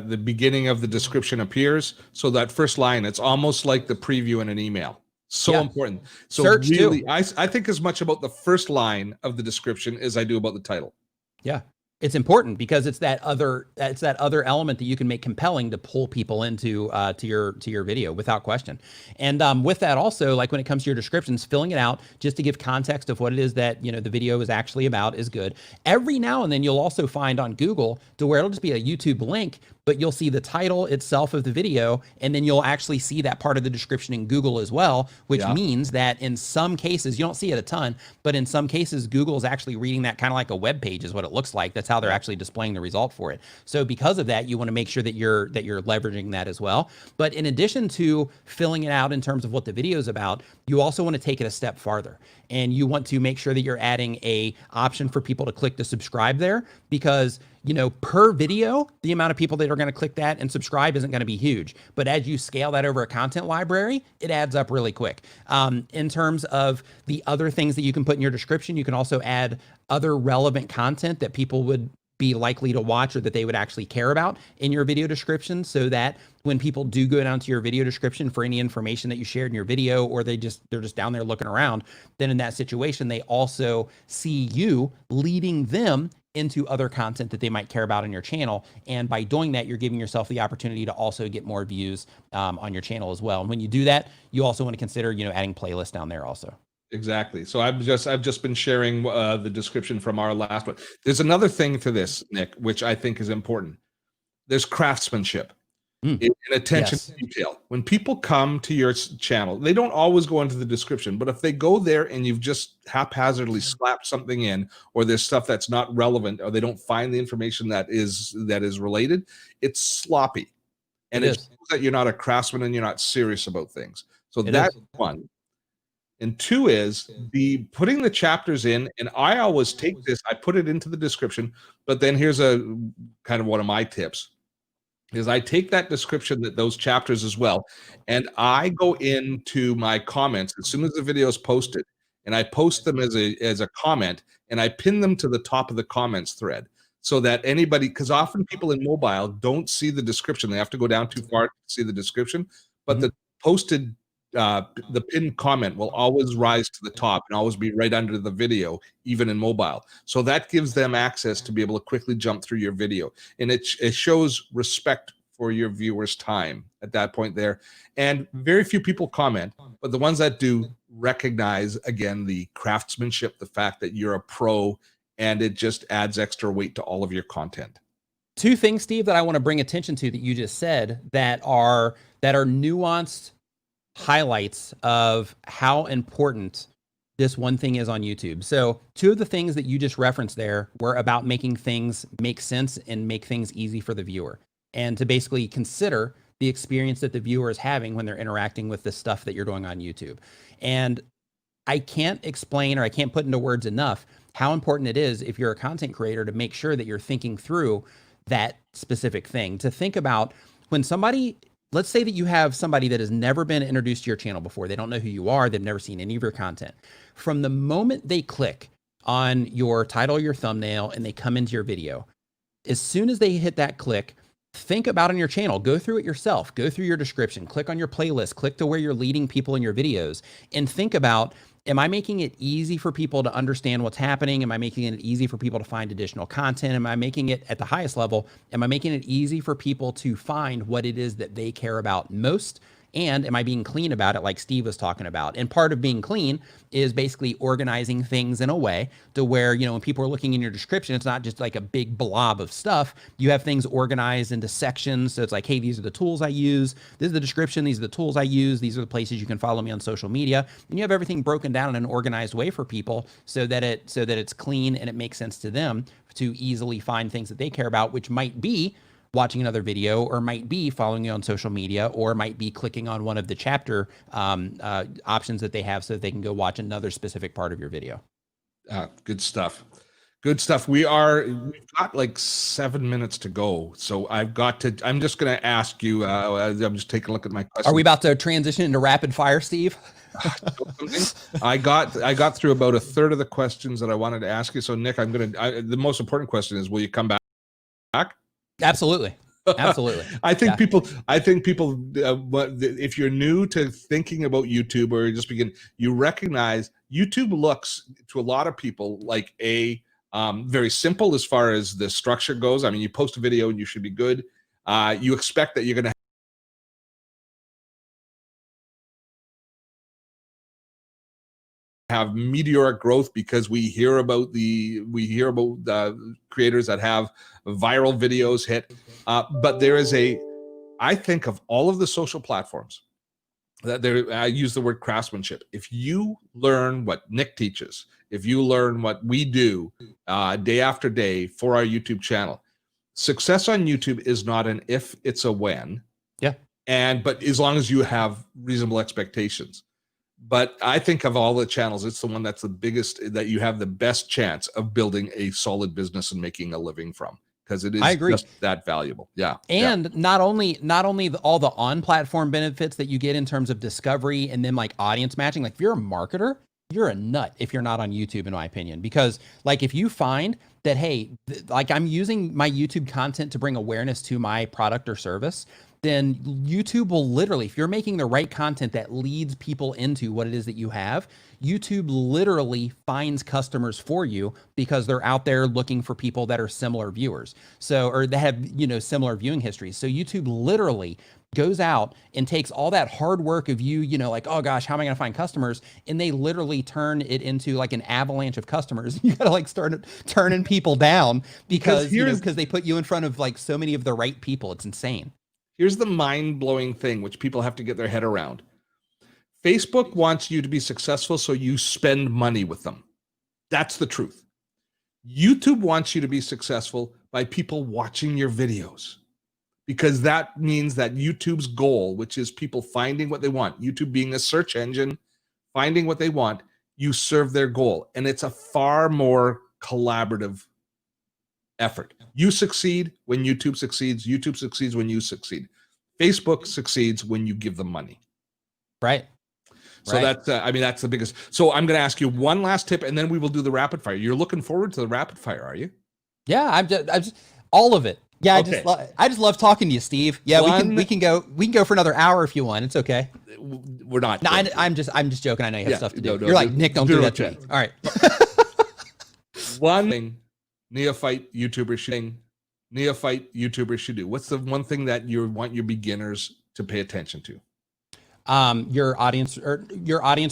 the beginning of the description appears. So that first line, it's almost like the preview in an email. So important. So search really, too. I think as much about the first line of the description as I do about the title. Yeah. It's important because it's that other element that you can make compelling to pull people into to your video, without question. And with that also, like when it comes to your descriptions, filling it out just to give context of what it is that, you know, the video is actually about is good. Every now and then you'll also find on Google to where it'll just be a YouTube link, but you'll see the title itself of the video, and then you'll actually see that part of the description in Google as well, which means that in some cases, you don't see it a ton, but in some cases, Google is actually reading that kind of like a web page is what it looks like. That's how they're actually displaying the result for it. So because of that, you want to make sure that you're leveraging that as well. But in addition to filling it out in terms of what the video is about, you also want to take it a step farther, and you want to make sure that you're adding a option for people to click to subscribe there, because, you know, per video, the amount of people that are going to click that and subscribe isn't going to be huge. But as you scale that over a content library, it adds up really quick. In terms of the other things that you can put in your description, you can also add other relevant content that people would be likely to watch, or that they would actually care about in your video description, so that when people do go down to your video description for any information that you shared in your video, or they're just down there looking around, then in that situation, they also see you leading them into other content that they might care about on your channel. And by doing that, you're giving yourself the opportunity to also get more views on your channel as well. And when you do that, you also want to consider, you know, adding playlists down there also. Exactly. So I've just been sharing the description from our last one. There's another thing to this, Nick, which I think is important. There's craftsmanship. Mm. in attention Yes. to detail. When people come to your channel, they don't always go into the description, but if they go there and you've just haphazardly slapped something in, or there's stuff that's not relevant, or they don't find the information that is related, it's sloppy, and It it is. shows that you're not a craftsman and you're not serious about things. So It that's is. one. And two is the putting the chapters in, and I always take this, I put it into the description, but then here's a kind of one of my tips is I take that description, that those chapters as well, and I go into my comments as soon as the video is posted, and I post them as a comment, and I pin them to the top of the comments thread so that anybody, because often people in mobile don't see the description, they have to go down too far to see the description, but the posted the pinned comment will always rise to the top and always be right under the video, even in mobile. So that gives them access to be able to quickly jump through your video. And it shows respect for your viewers' time at that point there. And very few people comment, but the ones that do recognize, again, the craftsmanship, the fact that you're a pro, and it just adds extra weight to all of your content. Two things, Steve, that I want to bring attention to that you just said that are nuanced highlights of how important this one thing is on YouTube. So two of the things that you just referenced there were about making things make sense and make things easy for the viewer, and to basically consider the experience that the viewer is having when they're interacting with the stuff that you're doing on YouTube. And I can't explain, or I can't put into words enough how important it is, if you're a content creator, to make sure that you're thinking through that specific thing. To think about when somebody, let's say that you have somebody that has never been introduced to your channel before. They don't know who you are. They've never seen any of your content. From the moment they click on your title or your thumbnail and they come into your video, as soon as they hit that click, think about on your channel, go through it yourself, go through your description, click on your playlist, click to where you're leading people in your videos, and think about, am I making it easy for people to understand what's happening? Am I making it easy for people to find additional content? Am I making it, at the highest level, am I making it easy for people to find what it is that they care about most? And am I being clean about it, like Steve was talking about? And part of being clean is basically organizing things in a way to where, you know, when people are looking in your description, it's not just like a big blob of stuff. You have things organized into sections. So it's like, hey, these are the tools I use. This is the description. These are the tools I use. These are the places you can follow me on social media. And you have everything broken down in an organized way for people so that it's clean and it makes sense to them to easily find things that they care about, which might be watching another video, or might be following you on social media, or might be clicking on one of the chapter options that they have so that they can go watch another specific part of your video. Good stuff. Good stuff. We've got like 7 minutes to go. So I'm just going to ask you, I'm just taking a look at my questions. Are we about to transition into rapid fire, Steve? I got through about a third of the questions that I wanted to ask you. So Nick, the most important question is, will you come back? Absolutely. Absolutely. I think people, if you're new to thinking about YouTube, or you just begin, you recognize YouTube looks to a lot of people like a very simple as far as the structure goes. I mean, you post a video and you should be good. You expect that you're going to have meteoric growth because we hear about the creators that have viral videos hit. But there is I think of all of the social platforms that I use the word craftsmanship. If you learn what Nick teaches, if you learn what we do day after day for our YouTube channel, success on YouTube is not an if, it's a when. Yeah. But as long as you have reasonable expectations. But I think of all the channels, it's the one that's the biggest, that you have the best chance of building a solid business and making a living from, because it is just that valuable. Yeah. And not only all the on-platform benefits that you get in terms of discovery and then like audience matching. Like if you're a marketer, you're a nut if you're not on YouTube, in my opinion, because like if you find that, hey, like I'm using my YouTube content to bring awareness to my product or service, then YouTube will literally, if you're making the right content that leads people into what it is that you have, YouTube literally finds customers for you because they're out there looking for people that are similar viewers. So, or that have, you know, similar viewing histories. So YouTube literally goes out and takes all that hard work of you, you know, like, oh gosh, how am I going to find customers? And they literally turn it into like an avalanche of customers. You got to like start turning people down because they put you in front of like so many of the right people. It's insane. Here's the mind-blowing thing, which people have to get their head around. Facebook wants you to be successful, so you spend money with them. That's the truth. YouTube wants you to be successful by people watching your videos, because that means that YouTube's goal, which is people finding what they want, YouTube being a search engine, finding what they want, you serve their goal. And it's a far more collaborative effort. You succeed when YouTube succeeds. YouTube succeeds when you succeed. Facebook succeeds when you give them money. Right. So that's, that's the biggest. So I'm going to ask you one last tip, and then we will do the rapid fire. You're looking forward to the rapid fire, are you? Yeah, I'm just all of it. Yeah, okay. I just love talking to you, Steve. Yeah, we can go for another hour if you want. It's okay. We're not. No, I'm just joking. I know you have stuff to do. No, You're like, Nick, don't do that to me. All right. One thing neophyte YouTubers should do. What's the one thing that you want your beginners to pay attention to? Your audience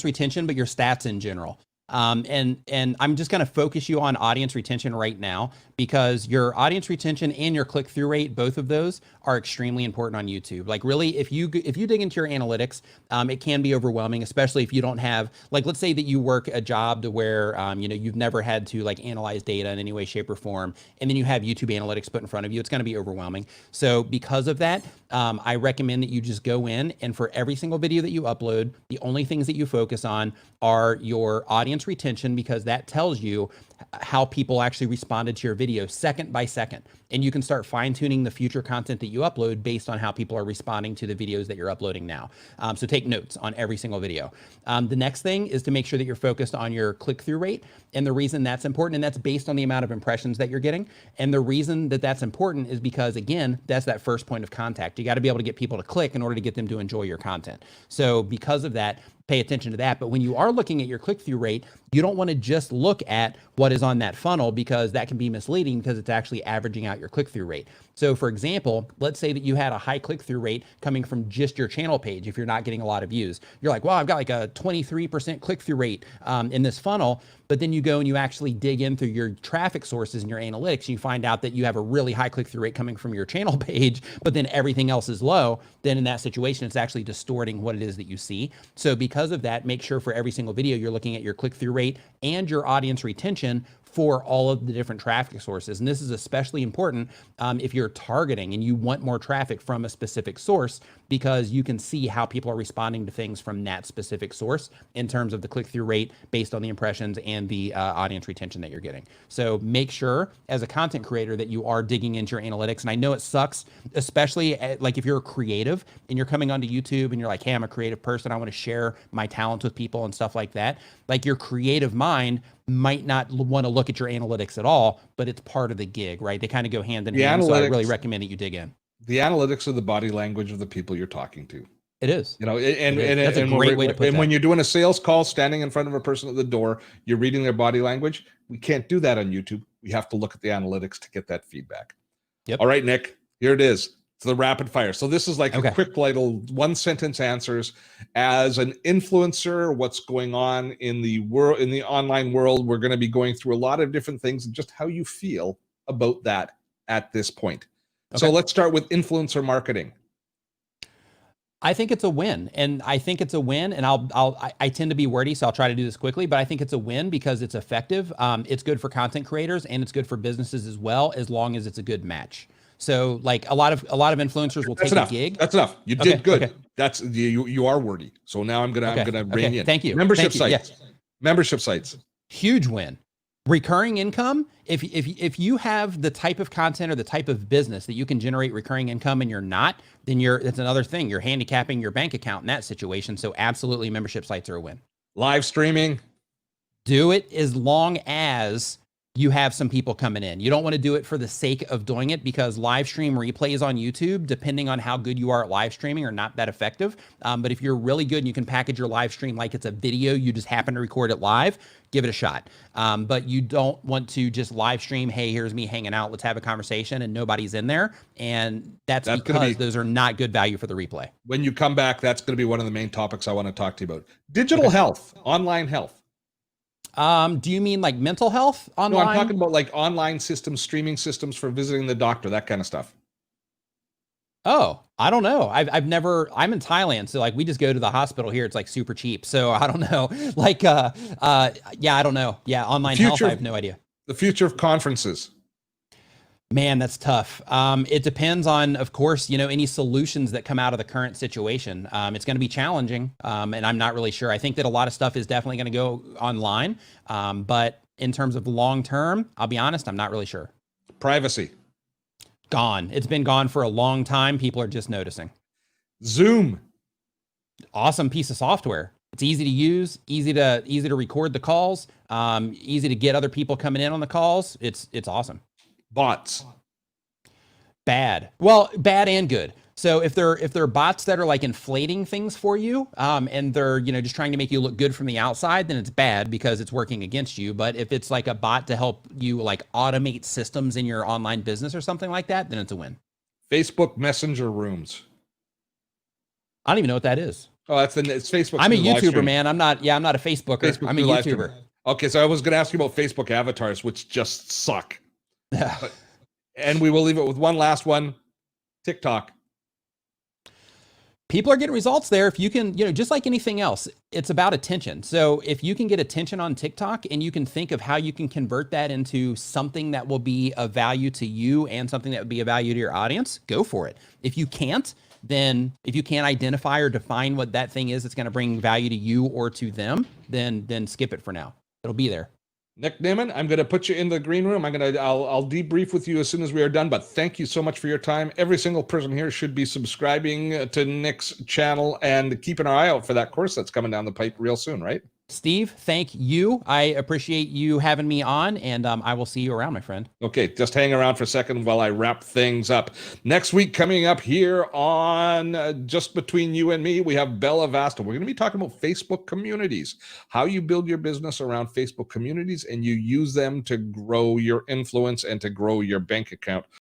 retention, but your stats in general. And I'm just going to focus you on audience retention right now, because your audience retention and your click-through rate, both of those are extremely important on YouTube. Like really, if you dig into your analytics, it can be overwhelming, especially if you don't have, like, let's say that you work a job to where, you've never had to like analyze data in any way, shape or form. And then you have YouTube analytics put in front of you. It's going to be overwhelming. So because of that, I recommend that you just go in, and for every single video that you upload, the only things that you focus on are your audience retention, because that tells you how people actually responded to your video second by second. And you can start fine tuning the future content that you upload based on how people are responding to the videos that you're uploading now. So take notes on every single video. The next thing is to make sure that you're focused on your click-through rate. And the reason that's important, and that's based on the amount of impressions that you're getting. And the reason that that's important is because, again, that's that first point of contact. You got to be able to get people to click in order to get them to enjoy your content. So because of that, pay attention to that. But when you are looking at your click-through rate, you don't want to just look at what is on that funnel, because that can be misleading, because it's actually averaging out your click-through rate. So for example, let's say that you had a high click-through rate coming from just your channel page. If you're not getting a lot of views, you're like, well, I've got like a 23% click-through rate in this funnel. But then you go and you actually dig in through your traffic sources and your analytics, and you find out that you have a really high click-through rate coming from your channel page, but then everything else is low. Then in that situation, it's actually distorting what it is that you see. So because of that, make sure for every single video, you're looking at your click-through rate and your audience retention for all of the different traffic sources. And this is especially important if you're targeting and you want more traffic from a specific source, because you can see how people are responding to things from that specific source in terms of the click-through rate based on the impressions and the audience retention that you're getting. So make sure as a content creator that you are digging into your analytics. And I know it sucks, especially like if you're a creative and you're coming onto YouTube and you're like, hey, I'm a creative person, I want to share my talents with people and stuff like that. Like your creative mind might not want to look at your analytics at all, but it's part of the gig, right? They kind of go hand in hand. So I really recommend that you dig in. The analytics are the body language of the people you're talking to. It is. And that's a great way to put that. And when you're doing a sales call, standing in front of a person at the door, you're reading their body language. We can't do that on YouTube. We have to look at the analytics to get that feedback. Yep. All right, Nick, here it is. It's the rapid fire. So this is like a quick little one sentence answers. As an influencer, what's going on in the world, in the online world, we're going to be going through a lot of different things and just how you feel about that at this point. Okay. So let's start with influencer marketing. I think it's a win, and I think it's a win, and I tend to be wordy, so I'll try to do this quickly, but I think it's a win because it's effective. It's good for content creators and it's good for businesses as well, as long as it's a good match. So like a lot of influencers will take a gig. That's enough. You did good. Okay. That's you are wordy. So now I'm gonna rein in. Thank you. Membership sites. Yes. Membership sites. Huge win. Recurring income. If you have the type of content or the type of business that you can generate recurring income and you're not, then that's another thing. You're handicapping your bank account in that situation. So absolutely, membership sites are a win. Live streaming. Do it as long as you have some people coming in. You don't want to do it for the sake of doing it, because live stream replays on YouTube, depending on how good you are at live streaming, are not that effective. But if you're really good and you can package your live stream like it's a video, you just happen to record it live, give it a shot. But you don't want to just live stream, hey, here's me hanging out, let's have a conversation, and nobody's in there. And that's because those are not good value for the replay. When you come back, that's going to be one of the main topics I want to talk to you about. Digital health, online health. Do you mean like mental health online? No, I'm talking about like online systems, streaming systems for visiting the doctor, that kind of stuff. Oh, I don't know. I've never, I'm in Thailand, so like we just go to the hospital here. It's like super cheap. So I don't know. Like yeah, I don't know. Yeah, online health, I have no idea. The future of conferences. Man, that's tough. It depends on, of course, you know, any solutions that come out of the current situation. It's going to be challenging, and I'm not really sure. I think that a lot of stuff is definitely going to go online, but in terms of long term, I'll be honest, I'm not really sure. Privacy. Gone. It's been gone for a long time. People are just noticing. Zoom. Awesome piece of software. It's easy to use, easy to record the calls, easy to get other people coming in on the calls. It's awesome. Bots. Bad. Well, bad and good. So if they're bots that are like inflating things for you, and they're, you know, just trying to make you look good from the outside, then it's bad because it's working against you. But if it's like a bot to help you like automate systems in your online business or something like that, then it's a win. Facebook Messenger rooms. I don't even know what that is. Oh, it's Facebook. I'm a YouTuber, man. I'm not a Facebooker. I'm a YouTuber. Okay, so I was going to ask you about Facebook avatars, which just suck. And we will leave it with one last one. TikTok. People are getting results there. If you can, you know, just like anything else, it's about attention. So if you can get attention on TikTok and you can think of how you can convert that into something that will be of value to you and something that would be of value to your audience, go for it. If you can't, then if you can't identify or define what that thing is that's going to bring value to you or to them, then skip it for now. It'll be there. Nick Nimmin, I'm going to put you in the green room. I'll debrief with you as soon as we are done, but thank you so much for your time. Every single person here should be subscribing to Nick's channel and keeping our eye out for that course that's coming down the pipe real soon, right? Steve, thank you. I appreciate you having me on, and I will see you around, my friend. Okay, just hang around for a second while I wrap things up. Next week, coming up here on Just Between You and Me, we have Bella Vasta. We're going to be talking about Facebook communities, how you build your business around Facebook communities and you use them to grow your influence and to grow your bank account.